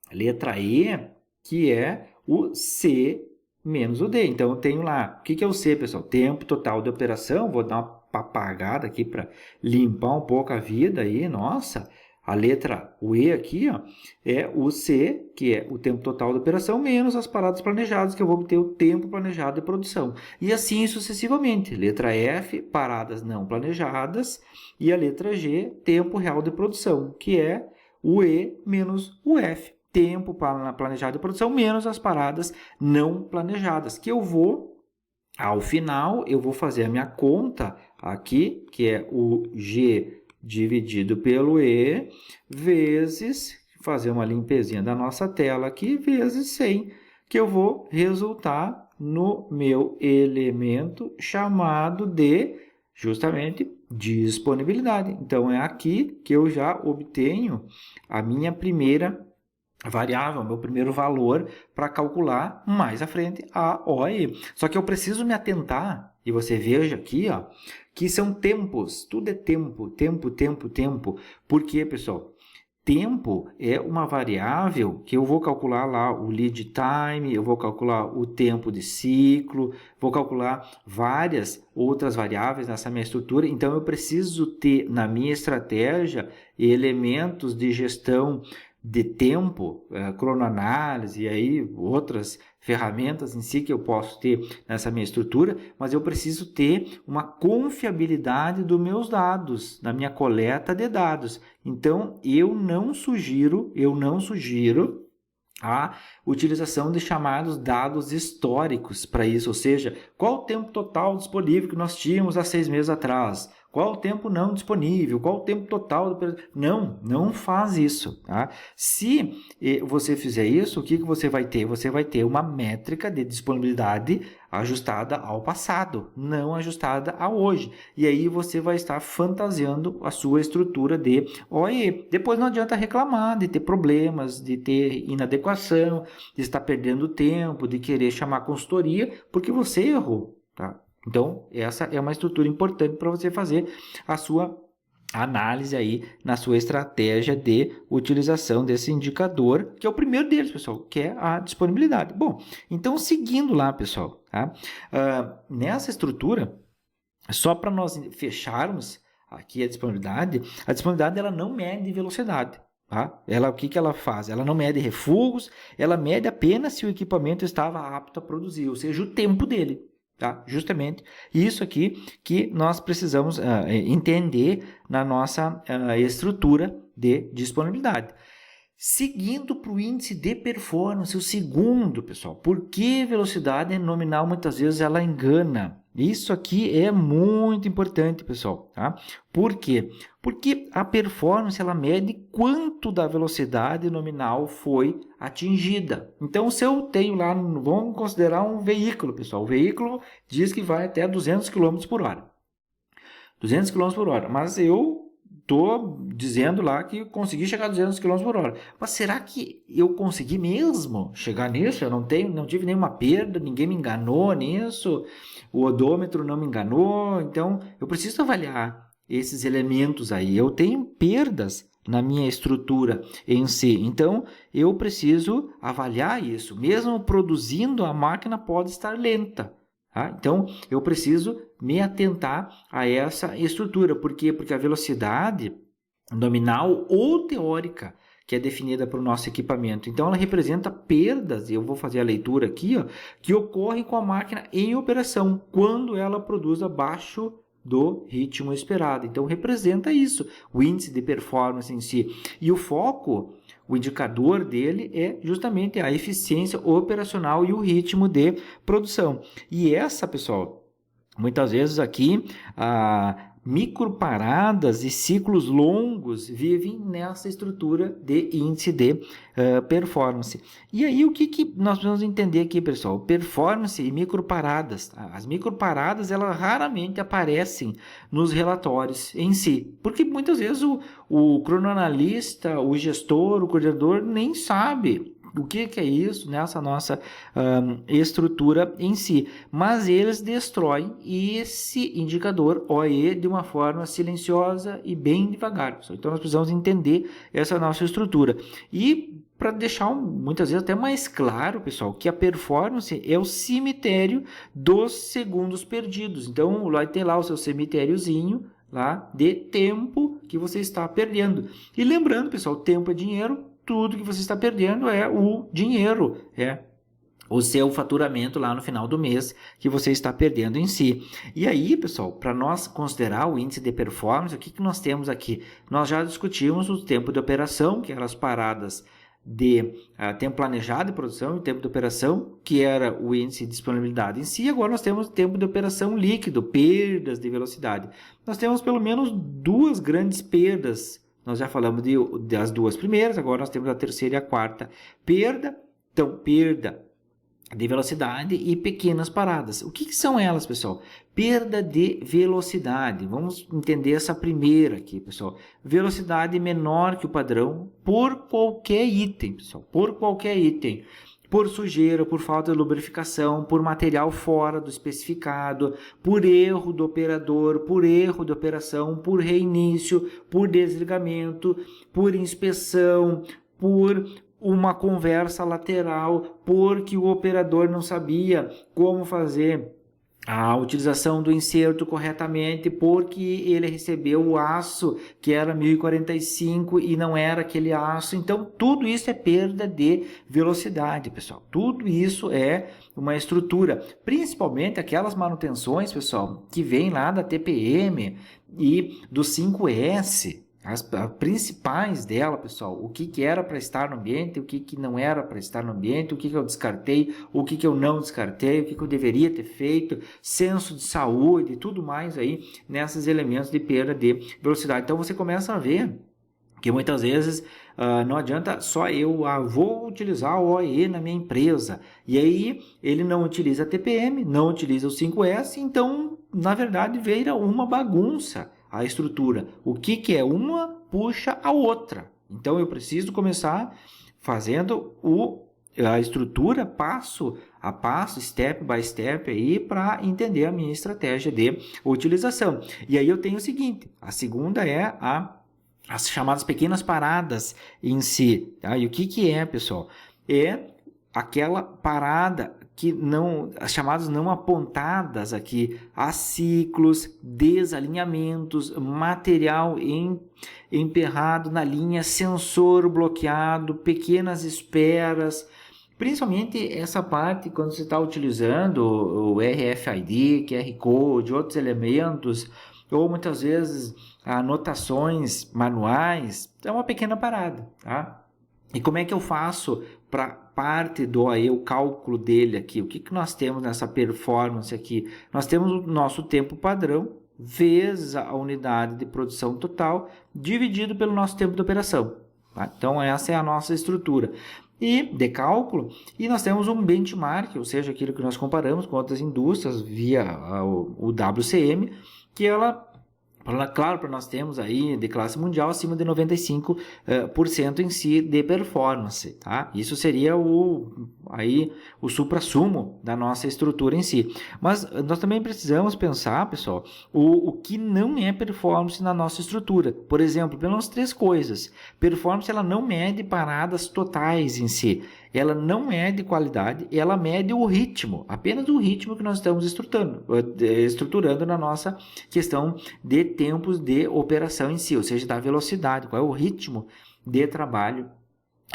letra E, que é o C menos o D. Então, eu tenho lá, o que é o C, pessoal? Tempo total de operação. Vou dar uma apagada aqui para limpar um pouco a vida aí. Nossa, a letra, o E aqui, ó, é o C, que é o tempo total de operação, menos as paradas planejadas, que eu vou obter o tempo planejado de produção. E assim sucessivamente. Letra F, paradas não planejadas. E a letra G, tempo real de produção, que é o E menos o F. Tempo planejado de produção menos as paradas não planejadas, que eu vou, ao final, eu vou fazer a minha conta aqui, que é o G dividido pelo E, vezes, fazer uma limpezinha da nossa tela aqui, vezes 100, que eu vou resultar no meu elemento chamado de justamente disponibilidade. Então, é aqui que eu já obtenho a minha primeira variável, meu primeiro valor para calcular mais à frente a OE. Só que eu preciso me atentar, e você veja aqui, ó, que são tempos, tudo é tempo, tempo, tempo, tempo. Por quê, pessoal? Tempo é uma variável que eu vou calcular lá o lead time, eu vou calcular o tempo de ciclo, vou calcular várias outras variáveis nessa minha estrutura. Então, eu preciso ter na minha estratégia elementos de gestão de tempo, cronoanálise e aí outras ferramentas em si que eu posso ter nessa minha estrutura, mas eu preciso ter uma confiabilidade dos meus dados, na minha coleta de dados. Então, eu não sugiro a utilização de chamados dados históricos para isso, ou seja, qual o tempo total disponível que nós tínhamos há 6 meses atrás, qual o tempo não disponível, qual o tempo total... Não faz isso. Tá? Se você fizer isso, o que você vai ter? Você vai ter uma métrica de disponibilidade ajustada ao passado, não ajustada a hoje. E aí você vai estar fantasiando a sua estrutura de OE. Depois não adianta reclamar de ter problemas, de ter inadequação, de estar perdendo tempo, de querer chamar consultoria, porque você errou. Tá? Então, essa é uma estrutura importante para você fazer a sua análise aí na sua estratégia de utilização desse indicador, que é o primeiro deles, pessoal, que é a disponibilidade. Bom, então, seguindo lá, pessoal, tá? Nessa estrutura, só para nós fecharmos aqui a disponibilidade ela não mede velocidade. Tá? O que ela faz? Ela não mede refugos, ela mede apenas se o equipamento estava apto a produzir, ou seja, o tempo dele. Tá? Justamente isso aqui que nós precisamos entender na nossa estrutura de disponibilidade. Seguindo para o índice de performance, o segundo, pessoal, por que velocidade nominal muitas vezes ela engana? Isso aqui é muito importante, pessoal. Tá? Por quê? Porque a performance ela mede quanto da velocidade nominal foi atingida. Então, se eu tenho lá, vamos considerar um veículo, pessoal. O veículo diz que vai até 200 km por hora. 200 km por hora, mas eu estou dizendo lá que consegui chegar a 200 km por hora. Mas será que eu consegui mesmo chegar nisso? Eu não tive nenhuma perda, ninguém me enganou nisso, o odômetro não me enganou. Então, eu preciso avaliar esses elementos aí. Eu tenho perdas na minha estrutura em si. Então, eu preciso avaliar isso. Mesmo produzindo, a máquina pode estar lenta. Tá? Então, eu preciso me atentar a essa estrutura. Por quê? Porque a velocidade nominal ou teórica que é definida para o nosso equipamento, então ela representa perdas, e eu vou fazer a leitura aqui, ó, que ocorrem com a máquina em operação, quando ela produz abaixo do ritmo esperado. Então, representa isso, o índice de performance em si. E o foco, o indicador dele é justamente a eficiência operacional e o ritmo de produção. E essa, pessoal, muitas vezes aqui, microparadas e ciclos longos vivem nessa estrutura de índice de performance. E aí, o que nós precisamos entender aqui, pessoal? Performance e microparadas. As microparadas, elas raramente aparecem nos relatórios em si, porque muitas vezes o cronoanalista, o gestor, o coordenador nem sabe o que é isso nessa nossa estrutura em si. Mas eles destroem esse indicador OE de uma forma silenciosa e bem devagar. Então, nós precisamos entender essa nossa estrutura. E para deixar muitas vezes até mais claro, pessoal, que a performance é o cemitério dos segundos perdidos. Então, vai ter lá o seu cemitériozinho lá de tempo que você está perdendo. E lembrando, pessoal, tempo é dinheiro. Tudo que você está perdendo é o dinheiro, é o seu faturamento lá no final do mês que você está perdendo em si. E aí, pessoal, para nós considerar o índice de performance, o que nós temos aqui? Nós já discutimos o tempo de operação, que eram as paradas de tempo planejado de produção e tempo de operação, que era o índice de disponibilidade em si. Agora nós temos tempo de operação líquido, perdas de velocidade. Nós temos pelo menos duas grandes perdas. Nós já falamos das duas primeiras, agora nós temos a terceira e a quarta perda. Então, perda de velocidade e pequenas paradas. O que são elas, pessoal? Perda de velocidade. Vamos entender essa primeira aqui, pessoal. Velocidade menor que o padrão por qualquer item, pessoal. Por qualquer item. Por sujeira, por falta de lubrificação, por material fora do especificado, por erro do operador, por erro de operação, por reinício, por desligamento, por inspeção, por uma conversa lateral, porque o operador não sabia como fazer a utilização do inserto corretamente, porque ele recebeu o aço que era 1045 e não era aquele aço. Então, tudo isso é perda de velocidade, pessoal. Tudo isso é uma estrutura, principalmente aquelas manutenções, pessoal, que vem lá da TPM e do 5S. As principais dela, pessoal, o que era para estar no ambiente, o que não era para estar no ambiente, o que eu descartei, o que eu não descartei, o que eu deveria ter feito, senso de saúde e tudo mais aí nesses elementos de perda de velocidade. Então você começa a ver que muitas vezes não adianta só eu vou utilizar o OE na minha empresa, e aí ele não utiliza a TPM, não utiliza o 5S, então na verdade vira uma bagunça a estrutura. O que é uma puxa a outra. Então eu preciso começar fazendo a estrutura passo a passo, step by step aí para entender a minha estratégia de utilização. E aí eu tenho o seguinte, a segunda é as chamadas pequenas paradas em si. Tá? E o que é, pessoal? É aquela parada que não, as chamadas não apontadas aqui, a ciclos, desalinhamentos, material emperrado na linha, sensor bloqueado, pequenas esperas, principalmente essa parte quando você está utilizando o RFID, QR Code, outros elementos, ou muitas vezes anotações manuais, é uma pequena parada, tá? E como é que eu faço para parte do OE, o cálculo dele aqui? O que nós temos nessa performance aqui? Nós temos o nosso tempo padrão vezes a unidade de produção total dividido pelo nosso tempo de operação. Tá? Então essa é a nossa estrutura e de cálculo, e nós temos um benchmark, ou seja, aquilo que nós comparamos com outras indústrias via o WCM, que ela, claro, para nós temos aí de classe mundial acima de 95% em si de performance, tá? Isso seria o suprassumo da nossa estrutura em si. Mas nós também precisamos pensar, pessoal, o que não é performance na nossa estrutura. Por exemplo, pelas três coisas. Performance, ela não mede paradas totais em si. Ela não mede qualidade, ela mede o ritmo, apenas o ritmo que nós estamos estruturando na nossa questão de tempos de operação em si, ou seja, da velocidade, qual é o ritmo de trabalho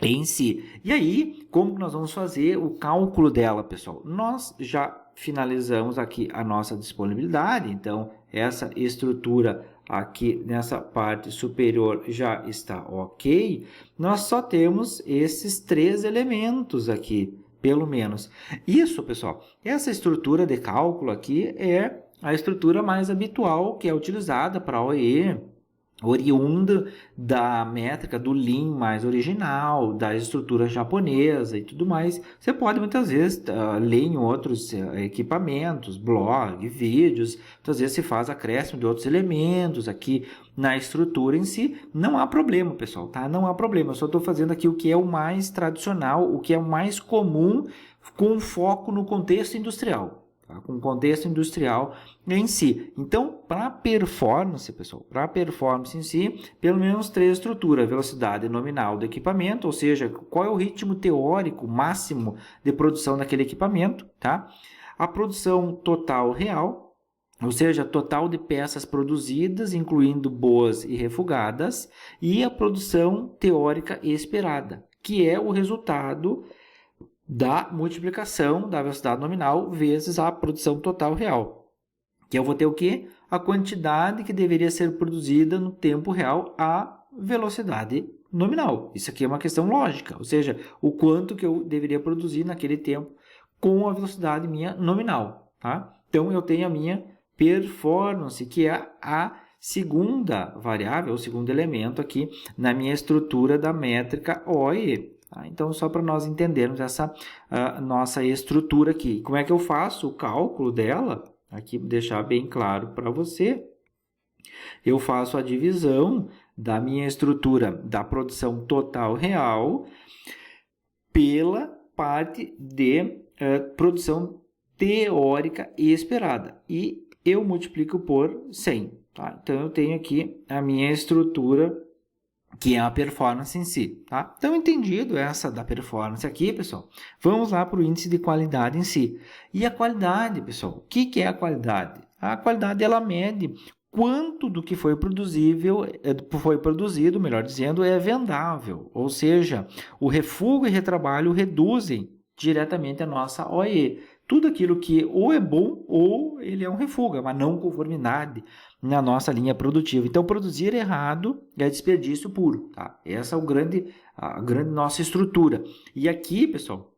em si. E aí, como que nós vamos fazer o cálculo dela, pessoal? Nós já finalizamos aqui a nossa disponibilidade, então essa estrutura aqui nessa parte superior já está ok. Nós só temos esses três elementos aqui, pelo menos. Isso, pessoal, essa estrutura de cálculo aqui é a estrutura mais habitual que é utilizada para a OE, oriunda da métrica do Lean mais original, da estrutura japonesa e tudo mais. Você pode muitas vezes ler em outros equipamentos, blog, vídeos, muitas vezes se faz acréscimo de outros elementos aqui na estrutura em si. Não há problema, pessoal, tá? Não há problema, eu só estou fazendo aqui o que é o mais tradicional, o que é o mais comum, com foco no contexto industrial. Com o contexto industrial em si. Então, para performance, pessoal, para performance em si, pelo menos três estruturas: velocidade nominal do equipamento, ou seja, qual é o ritmo teórico máximo de produção daquele equipamento, tá? A produção total real, ou seja, total de peças produzidas, incluindo boas e refugadas, e a produção teórica esperada, que é o resultado da multiplicação da velocidade nominal vezes a produção total real. Que eu vou ter o quê? A quantidade que deveria ser produzida no tempo real a velocidade nominal. Isso aqui é uma questão lógica, ou seja, o quanto que eu deveria produzir naquele tempo com a velocidade minha nominal. Tá? Então eu tenho a minha performance, que é a segunda variável, o segundo elemento aqui na minha estrutura da métrica OE. Tá? Então, só para nós entendermos essa nossa estrutura aqui. Como é que eu faço o cálculo dela? Aqui, deixar bem claro para você. Eu faço a divisão da minha estrutura da produção total real pela parte de produção teórica e esperada. E eu multiplico por 100. Tá? Então, eu tenho aqui a minha estrutura, que é a performance em si. Tá? Então, entendido essa da performance aqui, pessoal, vamos lá para o índice de qualidade em si. E a qualidade, pessoal, o que é a qualidade? A qualidade, ela mede quanto do que foi produzido, melhor dizendo, é vendável. Ou seja, o refúgio e retrabalho reduzem diretamente a nossa OE. Tudo aquilo que ou é bom ou ele é um refúgio, uma não conformidade na nossa linha produtiva. Então, produzir errado é desperdício puro. Tá? Essa é a grande nossa estrutura. E aqui, pessoal,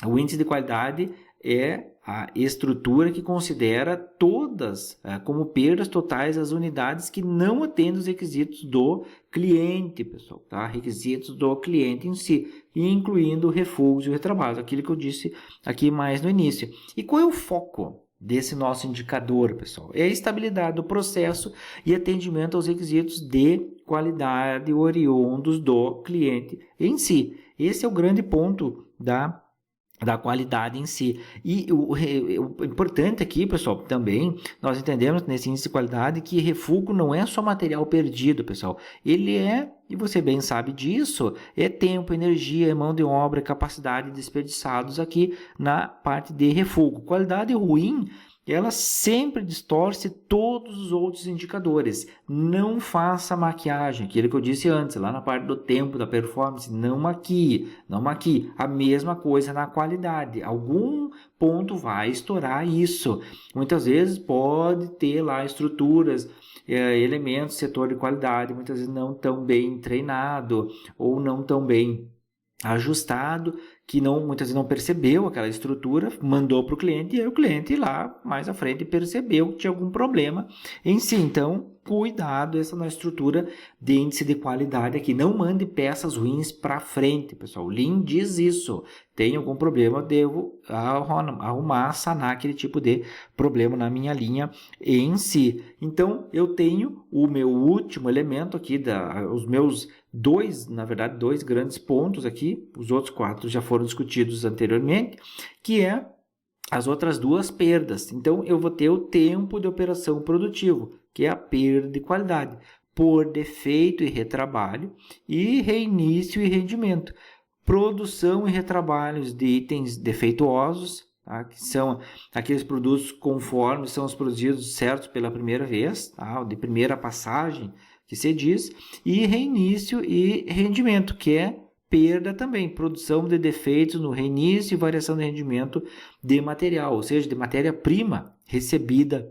o índice de qualidade é a estrutura que considera todas como perdas totais as unidades que não atendem os requisitos do cliente, pessoal, tá? Requisitos do cliente em si, incluindo refúgio e retrabalho, aquilo que eu disse aqui mais no início. E qual é o foco desse nosso indicador, pessoal? É a estabilidade do processo e atendimento aos requisitos de qualidade oriundos do cliente em si. Esse é o grande ponto da qualidade em si. E o importante aqui, pessoal, também, nós entendemos nesse índice de qualidade que refúgio não é só material perdido, pessoal. Ele é, e você bem sabe disso, é tempo, energia, mão de obra, capacidade desperdiçados aqui na parte de refúgio. Qualidade ruim, ela sempre distorce todos os outros indicadores. Não faça maquiagem, aquilo que eu disse antes, lá na parte do tempo, da performance, não maquie. A mesma coisa na qualidade. Algum ponto vai estourar isso. Muitas vezes pode ter lá estruturas, elementos, setor de qualidade, muitas vezes não tão bem treinado ou não tão bem ajustado, que muitas vezes não percebeu aquela estrutura, mandou para o cliente e aí o cliente lá mais à frente percebeu que tinha algum problema em si. Então, cuidado essa na estrutura de índice de qualidade aqui. Não mande peças ruins para frente, pessoal. O Lean diz isso. Tem algum problema, devo arrumar, sanar aquele tipo de problema na minha linha em si. Então, eu tenho o meu último elemento aqui, os meus dois grandes pontos aqui, os outros 4 já foram discutidos anteriormente, que é as outras 2 perdas. Então, eu vou ter o tempo de operação produtivo, que é a perda de qualidade, por defeito e retrabalho, e reinício e rendimento. Produção e retrabalhos de itens defeituosos, tá? Que são aqueles produtos conforme são os produzidos certos pela primeira vez, tá? De primeira passagem, que se diz, e reinício e rendimento, que é perda também, produção de defeitos no reinício e variação de rendimento de material, ou seja, de matéria-prima recebida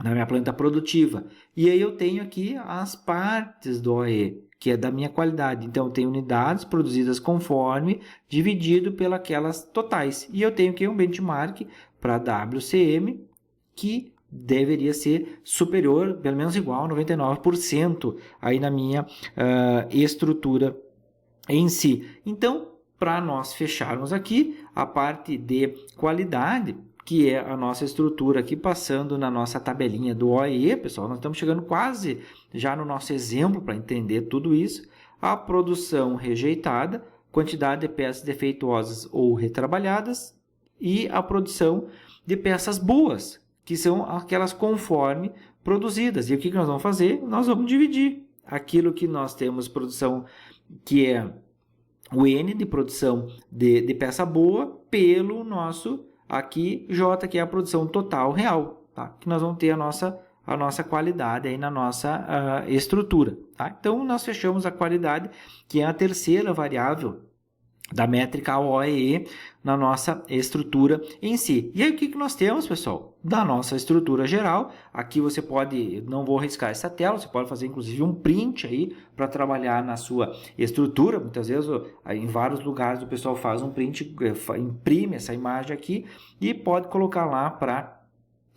na minha planta produtiva. E aí eu tenho aqui as partes do OE, que é da minha qualidade. Então, eu tenho unidades produzidas conforme, dividido pelas totais. E eu tenho aqui um benchmark para WCM, que deveria ser superior, pelo menos igual, 99% aí na minha estrutura em si. Então, para nós fecharmos aqui a parte de qualidade, que é a nossa estrutura aqui, passando na nossa tabelinha do OEE, pessoal, nós estamos chegando quase já no nosso exemplo para entender tudo isso. A produção rejeitada, quantidade de peças defeituosas ou retrabalhadas e a produção de peças boas, que são aquelas conforme produzidas. E o que nós vamos fazer? Nós vamos dividir aquilo que nós temos produção, que é o N de produção de peça boa, pelo nosso aqui J, que é a produção total real, tá? Que nós vamos ter a nossa qualidade aí na nossa estrutura, tá? Então, nós fechamos a qualidade, que é a terceira variável da métrica OEE na nossa estrutura em si. E aí, o que nós temos, pessoal? Da nossa estrutura geral, aqui você pode, não vou riscar essa tela, você pode fazer inclusive um print aí para trabalhar na sua estrutura. Muitas vezes, em vários lugares, o pessoal faz um print, imprime essa imagem aqui e pode colocar lá para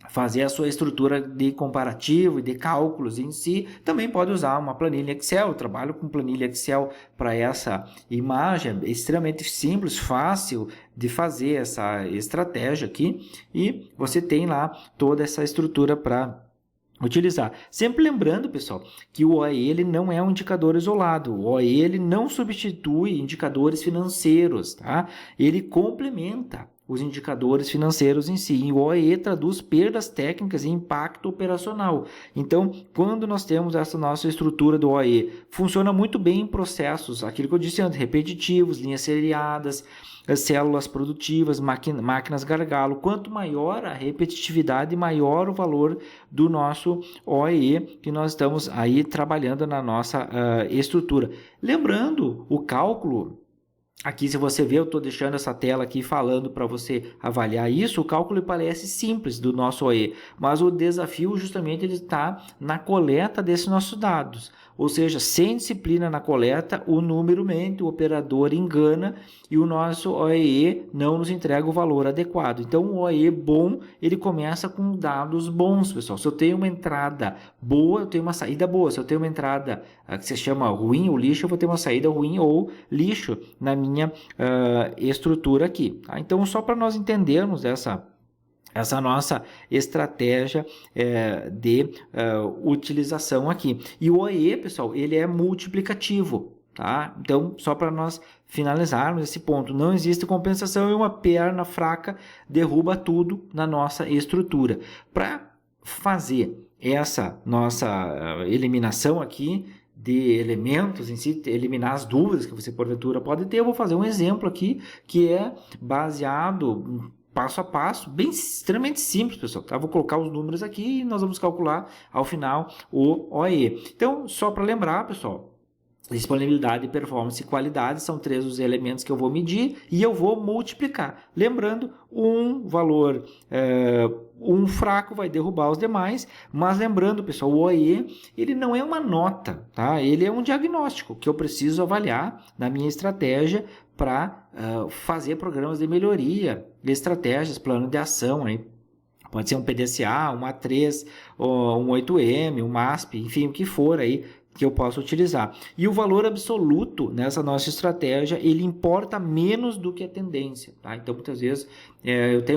fazer a sua estrutura de comparativo e de cálculos em si, também pode usar uma planilha Excel. Eu trabalho com planilha Excel para essa imagem, é extremamente simples, fácil de fazer essa estratégia aqui, e você tem lá toda essa estrutura para utilizar. Sempre lembrando, pessoal, que o OE ele não é um indicador isolado. O OE ele não substitui indicadores financeiros, tá? Ele complementa os indicadores financeiros em si. E o OE traduz perdas técnicas e impacto operacional. Então, quando nós temos essa nossa estrutura do OE, funciona muito bem em processos, aquilo que eu disse antes, repetitivos, linhas seriadas, células produtivas, máquinas gargalo. Quanto maior a repetitividade, maior o valor do nosso OE que nós estamos aí trabalhando na nossa estrutura. Lembrando, o cálculo, aqui se você ver, eu estou deixando essa tela aqui falando para você avaliar isso, o cálculo parece simples do nosso OE, mas o desafio justamente ele está na coleta desses nossos dados. Ou seja, sem disciplina na coleta, o número mente, o operador engana e o nosso OE não nos entrega o valor adequado. Então, o OE bom, ele começa com dados bons, pessoal. Se eu tenho uma entrada boa, eu tenho uma saída boa. Se eu tenho uma entrada que se chama ruim ou lixo, eu vou ter uma saída ruim ou lixo na minha estrutura aqui. Tá? Então, só para nós entendermos essa nossa estratégia de utilização aqui. E o OE, pessoal, ele é multiplicativo, tá? Então, só para nós finalizarmos esse ponto, não existe compensação e uma perna fraca derruba tudo na nossa estrutura. Para fazer essa nossa eliminação aqui de elementos em si, eliminar as dúvidas que você porventura pode ter, eu vou fazer um exemplo aqui que é baseado passo a passo, bem extremamente simples, pessoal. Tá? Vou colocar os números aqui e nós vamos calcular ao final o OE. Então, só para lembrar, pessoal, disponibilidade, performance e qualidade são 3 os elementos que eu vou medir e eu vou multiplicar. Lembrando, um valor, um fraco vai derrubar os demais, mas lembrando, pessoal, o OE ele não é uma nota, tá? Ele é um diagnóstico que eu preciso avaliar na minha estratégia para fazer programas de melhoria, estratégias, plano de ação aí. Pode ser um PDCA, um A3, um 8M, um MASP, enfim, o que for aí que eu possa utilizar. E o valor absoluto nessa nossa estratégia, ele importa menos do que a tendência. Tá? Então, muitas vezes,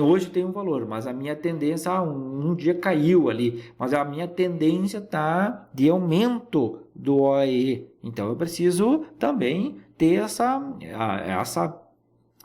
hoje eu tenho um valor, mas a minha tendência, um dia caiu ali, mas a minha tendência está de aumento do OE. Então, eu preciso também ter essa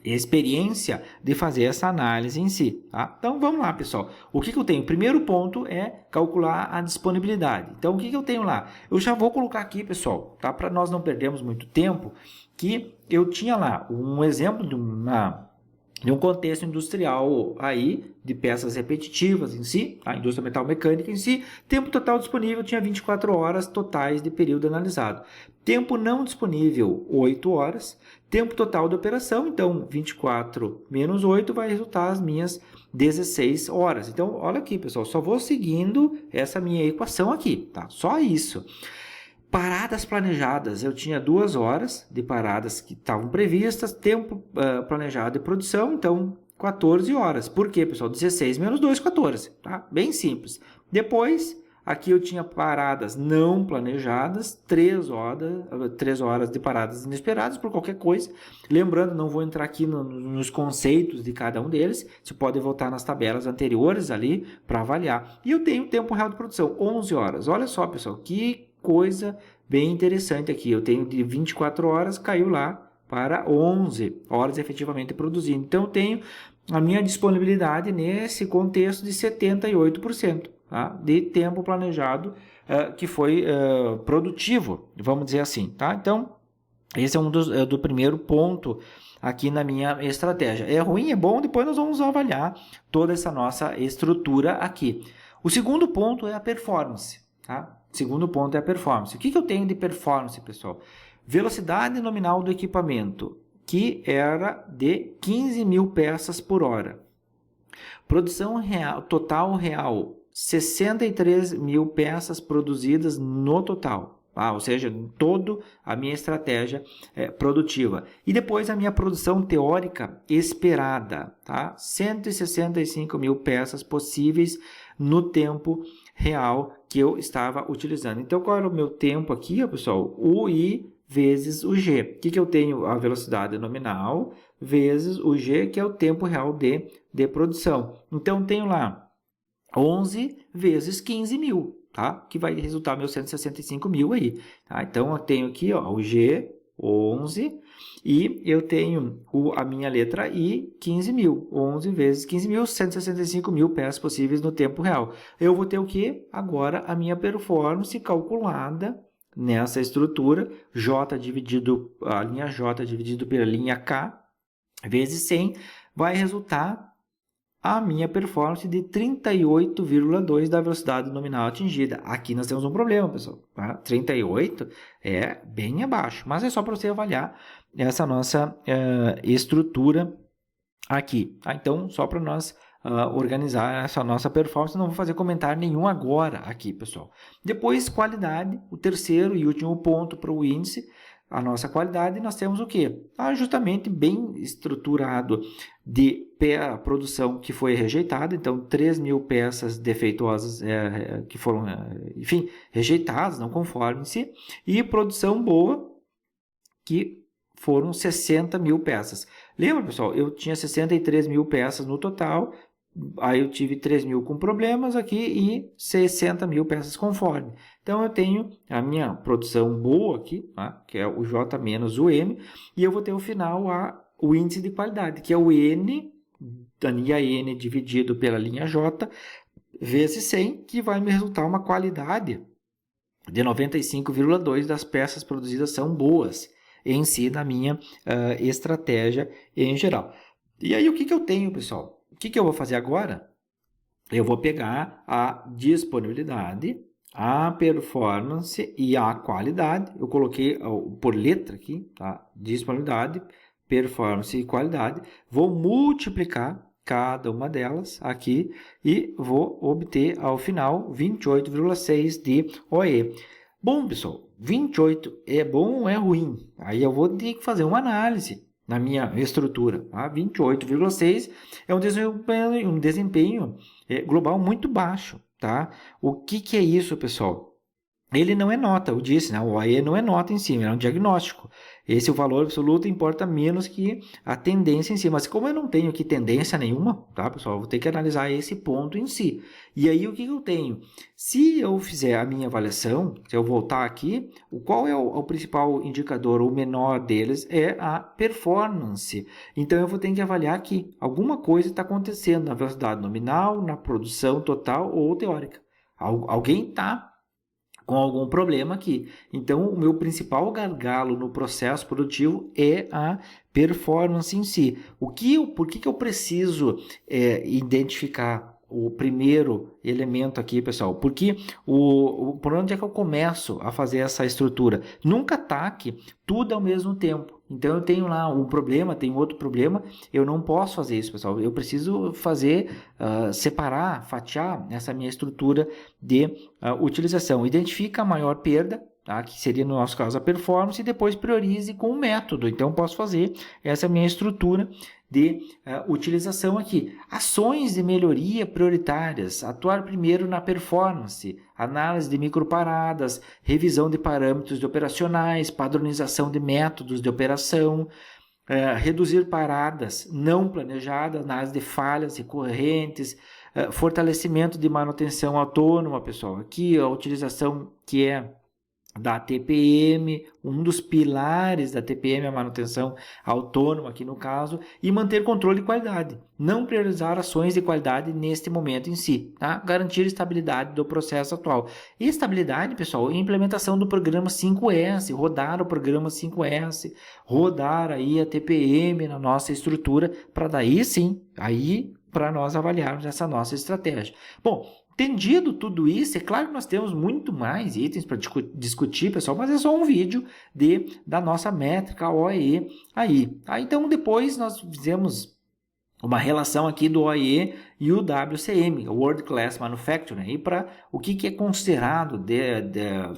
experiência de fazer essa análise em si. Tá? Então, vamos lá, pessoal. O que eu tenho? O primeiro ponto é calcular a disponibilidade. Então, o que eu tenho lá? Eu já vou colocar aqui, pessoal, tá? Para nós não perdermos muito tempo, que eu tinha lá um exemplo de um contexto industrial aí, de peças repetitivas em si, a indústria metal mecânica em si, tempo total disponível tinha 24 horas totais de período analisado. Tempo não disponível, 8 horas. Tempo total de operação, então 24 menos 8 vai resultar as minhas 16 horas. Então, olha aqui, pessoal, só vou seguindo essa minha equação aqui, tá? Só isso. Paradas planejadas, eu tinha 2 horas de paradas que estavam previstas, tempo planejado de produção, então 14 horas. Por quê, pessoal? 16 menos 2, 14, tá? Bem simples. Depois, aqui eu tinha paradas não planejadas, 3 horas de paradas inesperadas por qualquer coisa. Lembrando, não vou entrar aqui nos conceitos de cada um deles, você pode voltar nas tabelas anteriores ali para avaliar. E eu tenho tempo real de produção, 11 horas. Olha só, pessoal, que coisa bem interessante aqui. Eu tenho de 24 horas, caiu lá para 11 horas efetivamente produzindo. Então, eu tenho a minha disponibilidade nesse contexto de 78%, tá? De tempo planejado que foi produtivo, vamos dizer assim. Tá? Então, esse é do primeiro ponto aqui na minha estratégia. É ruim, é bom, depois nós vamos avaliar toda essa nossa estrutura aqui. O segundo ponto é a performance. Tá? Segundo ponto é a performance. O que eu tenho de performance, pessoal? Velocidade nominal do equipamento, que era de 15 mil peças por hora. Produção real, total real, 63 mil peças produzidas no total. Ou seja, toda a minha estratégia produtiva. E depois a minha produção teórica esperada. Tá? 165 mil peças possíveis no tempo real que eu estava utilizando. Então, qual era o meu tempo aqui, pessoal? O I vezes o G. O que eu tenho? A velocidade nominal vezes o G, que é o tempo real de produção. Então, tenho lá 11 vezes 15 mil, tá? Que vai resultar meus 165 mil aí, tá? Então, eu tenho aqui, ó, o G, 11, e eu tenho a minha letra I, 15 mil. 11 vezes 15 mil, 165 mil peças possíveis no tempo real. Eu vou ter o quê? Agora, a minha performance calculada nessa estrutura, a linha J dividido pela linha K, vezes 100, vai resultar a minha performance de 38,2 da velocidade nominal atingida. Aqui nós temos um problema, pessoal. Tá? 38 é bem abaixo, mas é só para você avaliar essa nossa estrutura aqui. Tá? Então, só para nós organizar essa nossa performance, não vou fazer comentário nenhum agora aqui, pessoal. Depois, qualidade, o terceiro e último ponto para o índice, a nossa qualidade, nós temos o quê? Justamente bem estruturado de produção que foi rejeitada, então 3 mil peças defeituosas que foram, enfim, rejeitadas, não conforme-se, e produção boa, que foram 60 mil peças. Lembra, pessoal? Eu tinha 63 mil peças no total, aí eu tive 3 mil com problemas aqui e 60 mil peças conforme. Então, eu tenho a minha produção boa aqui, tá? Que é o J menos o M, e eu vou ter o final o índice de qualidade, que é o N, da linha N dividido pela linha J, vezes 100, que vai me resultar uma qualidade de 95,2 das peças produzidas são boas em si, na minha estratégia em geral. E aí, o que eu tenho, pessoal? O que eu vou fazer agora? Eu vou pegar a disponibilidade, a performance e a qualidade. Eu coloquei por letra aqui, tá? Disponibilidade, performance e qualidade. Vou multiplicar cada uma delas aqui e vou obter ao final 28,6 de OE. Bom, pessoal, 28 é bom ou é ruim? Aí eu vou ter que fazer uma análise na minha estrutura. Tá? 28,6 é um desempenho global muito baixo. Tá? O que é isso, pessoal? Ele não é nota, eu disse, né? O OE não é nota em si, é um diagnóstico. Esse o valor absoluto importa menos que a tendência em si. Mas como eu não tenho aqui tendência nenhuma, tá, pessoal? Eu vou ter que analisar esse ponto em si. E aí, o que eu tenho? Se eu fizer a minha avaliação, se eu voltar aqui, qual é o principal indicador, o menor deles, é a performance. Então, eu vou ter que avaliar aqui. Alguma coisa está acontecendo na velocidade nominal, na produção total ou teórica. Alguém está com algum problema aqui. Então, o meu principal gargalo no processo produtivo é a performance em si. Por que eu preciso identificar o primeiro elemento aqui, pessoal? Porque por onde é que eu começo a fazer essa estrutura? Nunca ataque tudo ao mesmo tempo. Então, eu tenho lá um problema, tenho outro problema, eu não posso fazer isso, pessoal. Eu preciso fazer, separar, fatiar essa minha estrutura de utilização. Identifica a maior perda, tá? Que seria, no nosso caso, a performance, e depois priorize com o método. Então, eu posso fazer essa minha estrutura de utilização aqui. Ações de melhoria prioritárias. Atuar primeiro na performance, análise de microparadas, revisão de parâmetros de operacionais, padronização de métodos de operação, reduzir paradas não planejadas, análise de falhas recorrentes, fortalecimento de manutenção autônoma, pessoal. Aqui a utilização que é da TPM, um dos pilares da TPM é a manutenção autônoma aqui no caso, e manter controle de qualidade. Não priorizar ações de qualidade neste momento em si, tá? Garantir estabilidade do processo atual. E estabilidade, pessoal, implementação do programa 5S, rodar o programa 5S, rodar aí a TPM na nossa estrutura, para daí sim, aí para nós avaliarmos essa nossa estratégia. Bom, entendido tudo isso, é claro que nós temos muito mais itens para discutir, pessoal, mas é só um vídeo da nossa métrica OE aí. Tá? Então, depois nós fizemos uma relação aqui do OE e o WCM, o World Class Manufacturing, aí para o que é considerado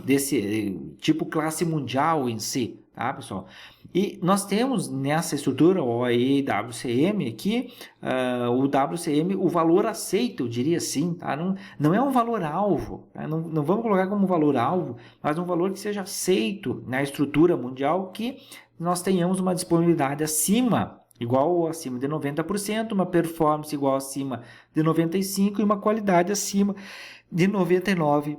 desse tipo classe mundial em si. tá, pessoal? E nós temos nessa estrutura OAE e WCM aqui, o WCM, o valor aceito, eu diria assim, tá? Não é um valor-alvo, tá? Não vamos colocar como valor-alvo, mas um valor que seja aceito na estrutura mundial, que nós tenhamos uma disponibilidade igual ou acima de 90%, uma performance igual acima de 95% e uma qualidade acima de 99%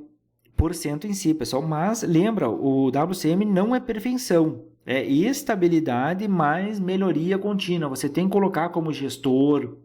em si, pessoal. Mas lembra, o WCM não é perfeição, é estabilidade mais melhoria contínua. Você tem que colocar como gestor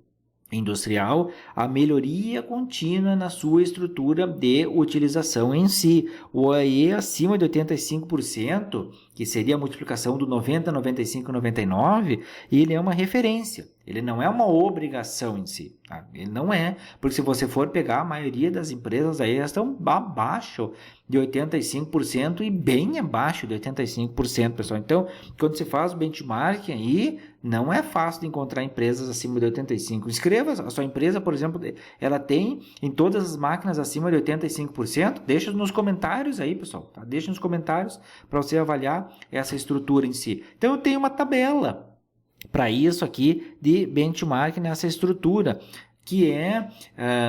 industrial a melhoria contínua na sua estrutura de utilização em si. O OAE acima de 85%, que seria a multiplicação do 90, 95, 99, ele é uma referência. Ele não é uma obrigação em si. Tá? Ele não é. Porque se você for pegar, a maioria das empresas aí estão abaixo de 85% e bem abaixo de 85%, pessoal. Então, quando você faz o benchmarking aí, não é fácil de encontrar empresas acima de 85%. Inscreva a sua empresa, por exemplo, ela tem em todas as máquinas acima de 85%. Deixa nos comentários aí, pessoal. Tá? Deixa nos comentários para você avaliar essa estrutura em si. Então, eu tenho uma tabela para isso aqui de benchmark nessa estrutura, que é,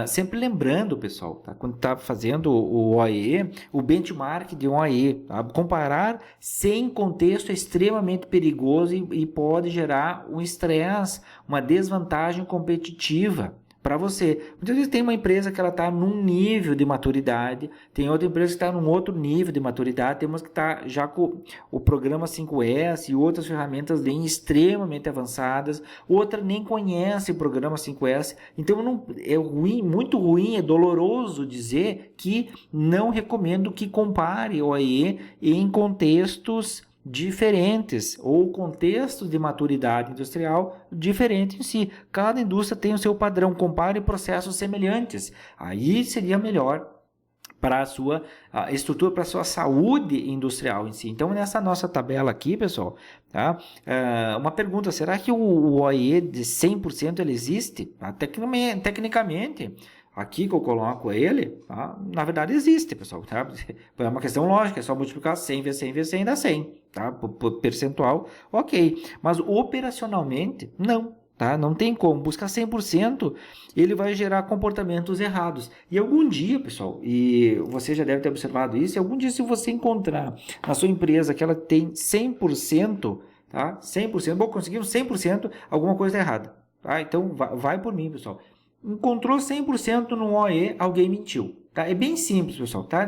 sempre lembrando, pessoal, tá? Quando está fazendo o OAE, o benchmark de um OAE, tá? Comparar sem contexto é extremamente perigoso e pode gerar um estresse, uma desvantagem competitiva para você. Muitas vezes tem uma empresa que ela está num nível de maturidade, tem outra empresa que está num outro nível de maturidade, tem umas que está já com o programa 5S e outras ferramentas bem extremamente avançadas, outra nem conhece o programa 5S, então é ruim, muito ruim, é doloroso dizer que não recomendo que compare o OAE em contextos diferentes ou contextos de maturidade industrial diferente em si. Cada indústria tem o seu padrão, compare processos semelhantes. Aí seria melhor para a sua estrutura, para a sua saúde industrial em si. Então, nessa nossa tabela aqui, pessoal, tá? Uma pergunta, será que o OAE de 100% ele existe? Tecnicamente, aqui que eu coloco ele, tá? Na verdade existe, pessoal. Tá? É uma questão lógica, é só multiplicar 100 vezes 100 vezes 100 dá 100. Tá? Por percentual, ok. Mas operacionalmente, não. Tá? Não tem como. Buscar 100%, ele vai gerar comportamentos errados. E algum dia, pessoal, e você já deve ter observado isso, algum dia se você encontrar na sua empresa que ela tem 100%, tá? 100%, bom, conseguimos 100%, alguma coisa errada. Tá? Então, vai por mim, pessoal. Encontrou 100% no OE, alguém mentiu. Tá? É bem simples, pessoal. Tá?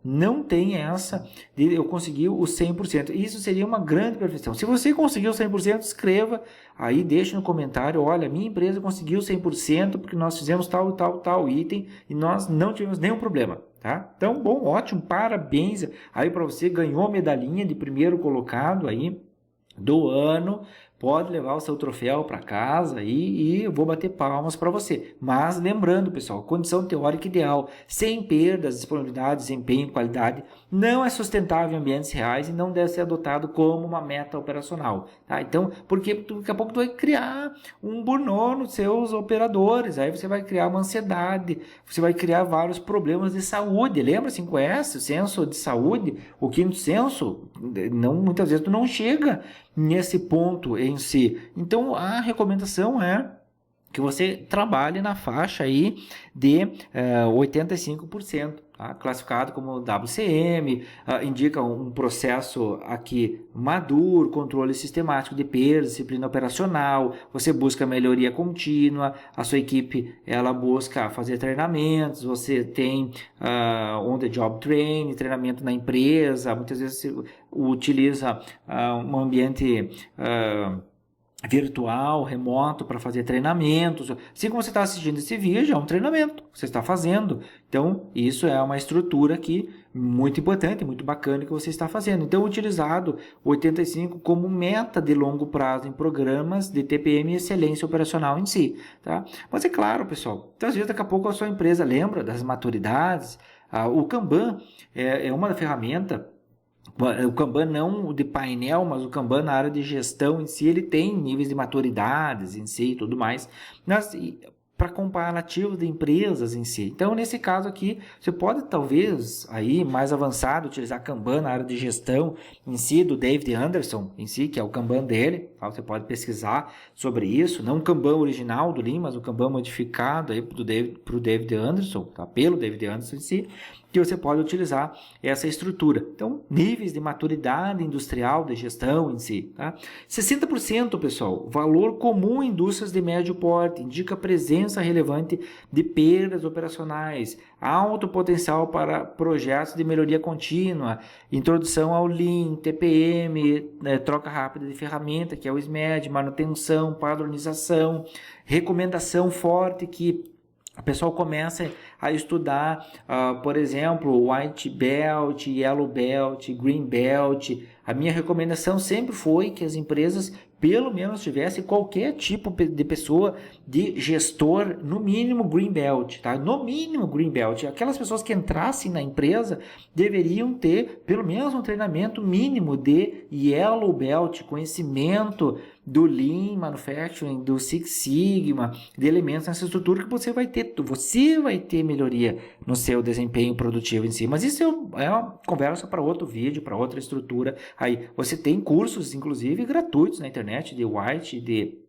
Não tem essa de eu conseguir o 100%. Isso seria uma grande perfeição. Se você conseguiu 100%, escreva aí, deixe no comentário, olha, minha empresa conseguiu 100% porque nós fizemos tal item e nós não tivemos nenhum problema. Tá? Então, bom, ótimo, parabéns aí para você, ganhou medalhinha de primeiro colocado aí do ano. Pode levar o seu troféu para casa e eu vou bater palmas para você. Mas lembrando, pessoal, condição teórica ideal, sem perdas, disponibilidade, desempenho e qualidade, não é sustentável em ambientes reais e não deve ser adotado como uma meta operacional. Tá? Então, porque daqui a pouco tu vai criar um burnout nos seus operadores, aí você vai criar uma ansiedade, você vai criar vários problemas de saúde. Lembra 5S, o senso de saúde, o quinto senso? Muitas vezes tu não chega nesse ponto em si. Então, a recomendação é que você trabalhe na faixa aí de 85%, tá? Classificado como WCM, indica um processo aqui maduro, controle sistemático de perdas, disciplina operacional, você busca melhoria contínua, a sua equipe ela busca fazer treinamentos, você tem on-the-job training, treinamento na empresa, muitas vezes você utiliza um ambiente virtual, remoto, para fazer treinamentos. Assim como você está assistindo esse vídeo, é um treinamento que você está fazendo. Então, isso é uma estrutura aqui muito importante, muito bacana que você está fazendo. Então, utilizado 85 como meta de longo prazo em programas de TPM e excelência operacional em si. Tá? Mas é claro, pessoal, então, às vezes daqui a pouco a sua empresa lembra das maturidades. O Kanban é uma ferramenta. O Kanban não de painel, mas o Kanban na área de gestão em si, ele tem níveis de maturidades em si e tudo mais. Mas para comparativo de empresas em si. Então, nesse caso aqui, você pode talvez, aí mais avançado, utilizar Kanban na área de gestão em si, do David Anderson em si, que é o Kanban dele, tá? Você pode pesquisar sobre isso, não o Kanban original do Lean, mas o Kanban modificado aí para o David Anderson, tá? Pelo David Anderson em si, que você pode utilizar essa estrutura. Então, níveis de maturidade industrial de gestão em si. Tá? 60%, pessoal, valor comum em indústrias de médio porte, indica presença relevante de perdas operacionais, alto potencial para projetos de melhoria contínua, introdução ao Lean, TPM, troca rápida de ferramenta, que é o SMED, manutenção, padronização, recomendação forte que o pessoal começa a estudar, por exemplo, White Belt, Yellow Belt, Green Belt. A minha recomendação sempre foi que as empresas pelo menos tivessem qualquer tipo de pessoa de gestor, no mínimo Green Belt, tá? No mínimo Green Belt. Aquelas pessoas que entrassem na empresa deveriam ter pelo menos um treinamento mínimo de Yellow Belt, conhecimento do Lean Manufacturing, do Six Sigma, de elementos nessa estrutura que você vai ter melhoria no seu desempenho produtivo em si. Mas isso é uma conversa para outro vídeo, para outra estrutura. Aí você tem cursos, inclusive, gratuitos na internet de White, de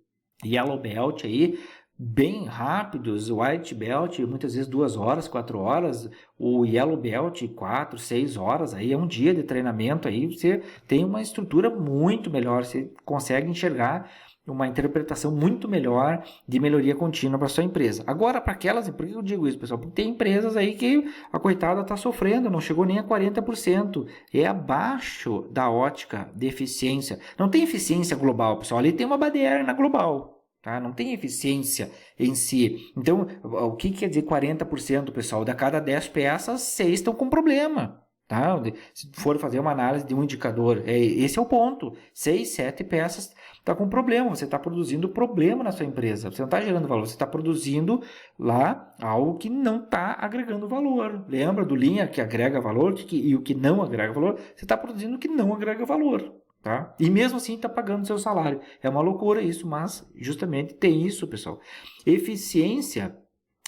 Yellow Belt aí, bem rápidos. O White Belt, muitas vezes 2 horas, 4 horas. O Yellow Belt, 4, 6 horas. Aí é um dia de treinamento. Aí você tem uma estrutura muito melhor. Você consegue enxergar uma interpretação muito melhor de melhoria contínua para sua empresa. Agora, para aquelas, por que eu digo isso, pessoal? Porque tem empresas aí que a coitada está sofrendo, não chegou nem a 40%. É abaixo da ótica de eficiência. Não tem eficiência global, pessoal. Ali tem uma baderna global. Tá? Não tem eficiência em si. Então, o que quer dizer 40%, pessoal? De cada 10 peças, 6 estão com problema. Tá? Se for fazer uma análise de um indicador, esse é o ponto. 6, 7 peças está com problema. Você está produzindo problema na sua empresa. Você não está gerando valor. Você está produzindo lá algo que não está agregando valor. Lembra do Lean que agrega valor e o que não agrega valor? Você está produzindo o que não agrega valor. Tá? E mesmo assim está pagando seu salário. É uma loucura isso, mas justamente tem isso, pessoal. Eficiência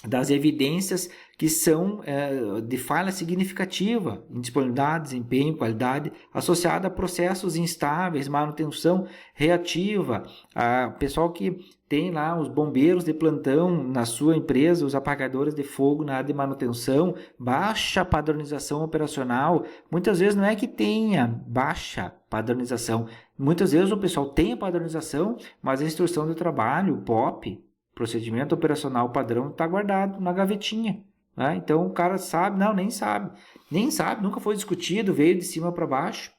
das evidências que são de falha significativa em disponibilidade, desempenho, qualidade, associada a processos instáveis, manutenção reativa, pessoal que tem lá os bombeiros de plantão na sua empresa, os apagadores de fogo na área de manutenção, baixa padronização operacional. Muitas vezes não é que tenha baixa padronização, muitas vezes o pessoal tem a padronização, mas a instrução de trabalho, o POP, procedimento operacional padrão, está guardado na gavetinha. Né? Então o cara sabe, não, nem sabe, nunca foi discutido, veio de cima para baixo,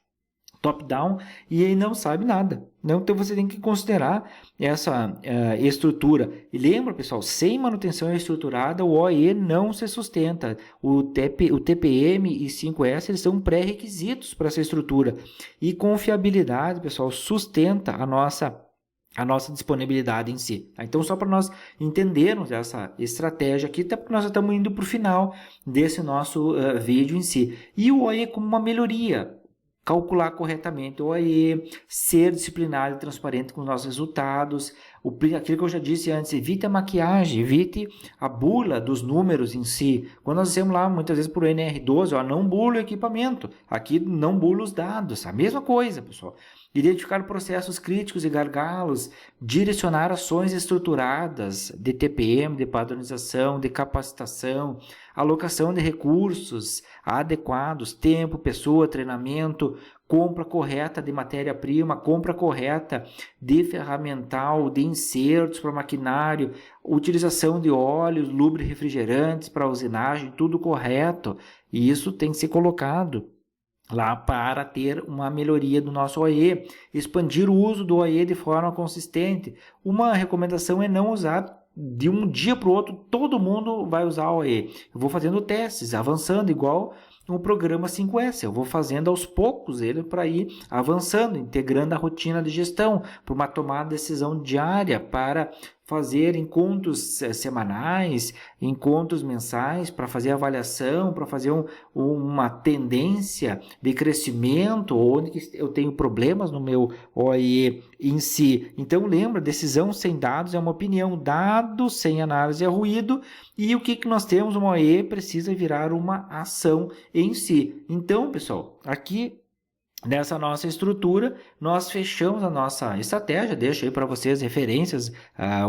top-down, e ele não sabe nada. Então você tem que considerar essa estrutura. E lembra, pessoal, sem manutenção estruturada, o OE não se sustenta. O TPM e 5S eles são pré-requisitos para essa estrutura. E confiabilidade, pessoal, sustenta a nossa disponibilidade em si. Então, só para nós entendermos essa estratégia aqui, até porque nós estamos indo para o final desse nosso vídeo em si. E o OE como uma melhoria. Calcular corretamente o OE, ser disciplinado e transparente com os nossos resultados. Aquilo que eu já disse antes, evite a maquiagem, evite a bula dos números em si. Quando nós dizemos lá, muitas vezes por NR12, não bula o equipamento. Aqui não bula os dados. A mesma coisa, pessoal. Identificar processos críticos e gargalos, direcionar ações estruturadas de TPM, de padronização, de capacitação, alocação de recursos adequados, tempo, pessoa, treinamento, compra correta de matéria-prima, compra correta de ferramental, de insertos para maquinário, utilização de óleos, lubres, refrigerantes para usinagem, tudo correto. E isso tem que ser colocado lá para ter uma melhoria do nosso OE, expandir o uso do OE de forma consistente. Uma recomendação é não usar de um dia para o outro, todo mundo vai usar o OE. Eu vou fazendo testes, avançando igual no programa 5S. Eu vou fazendo aos poucos ele para ir avançando, integrando a rotina de gestão, para uma tomada de decisão diária, para fazer encontros semanais, encontros mensais para fazer avaliação, para fazer uma tendência de crescimento, onde eu tenho problemas no meu OE em si. Então lembra, decisão sem dados é uma opinião, dado sem análise é ruído, e o que nós temos? Uma OE precisa virar uma ação em si. Então, pessoal, aqui nessa nossa estrutura, nós fechamos a nossa estratégia, deixo aí para vocês referências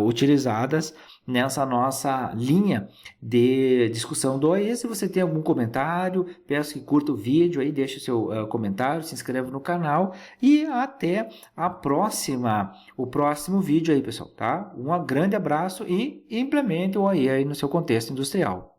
utilizadas nessa nossa linha de discussão do OE. Se você tem algum comentário, peço que curta o vídeo aí, deixe o seu comentário, se inscreva no canal e até o próximo vídeo aí, pessoal, tá? Um grande abraço e implemente o OE aí no seu contexto industrial.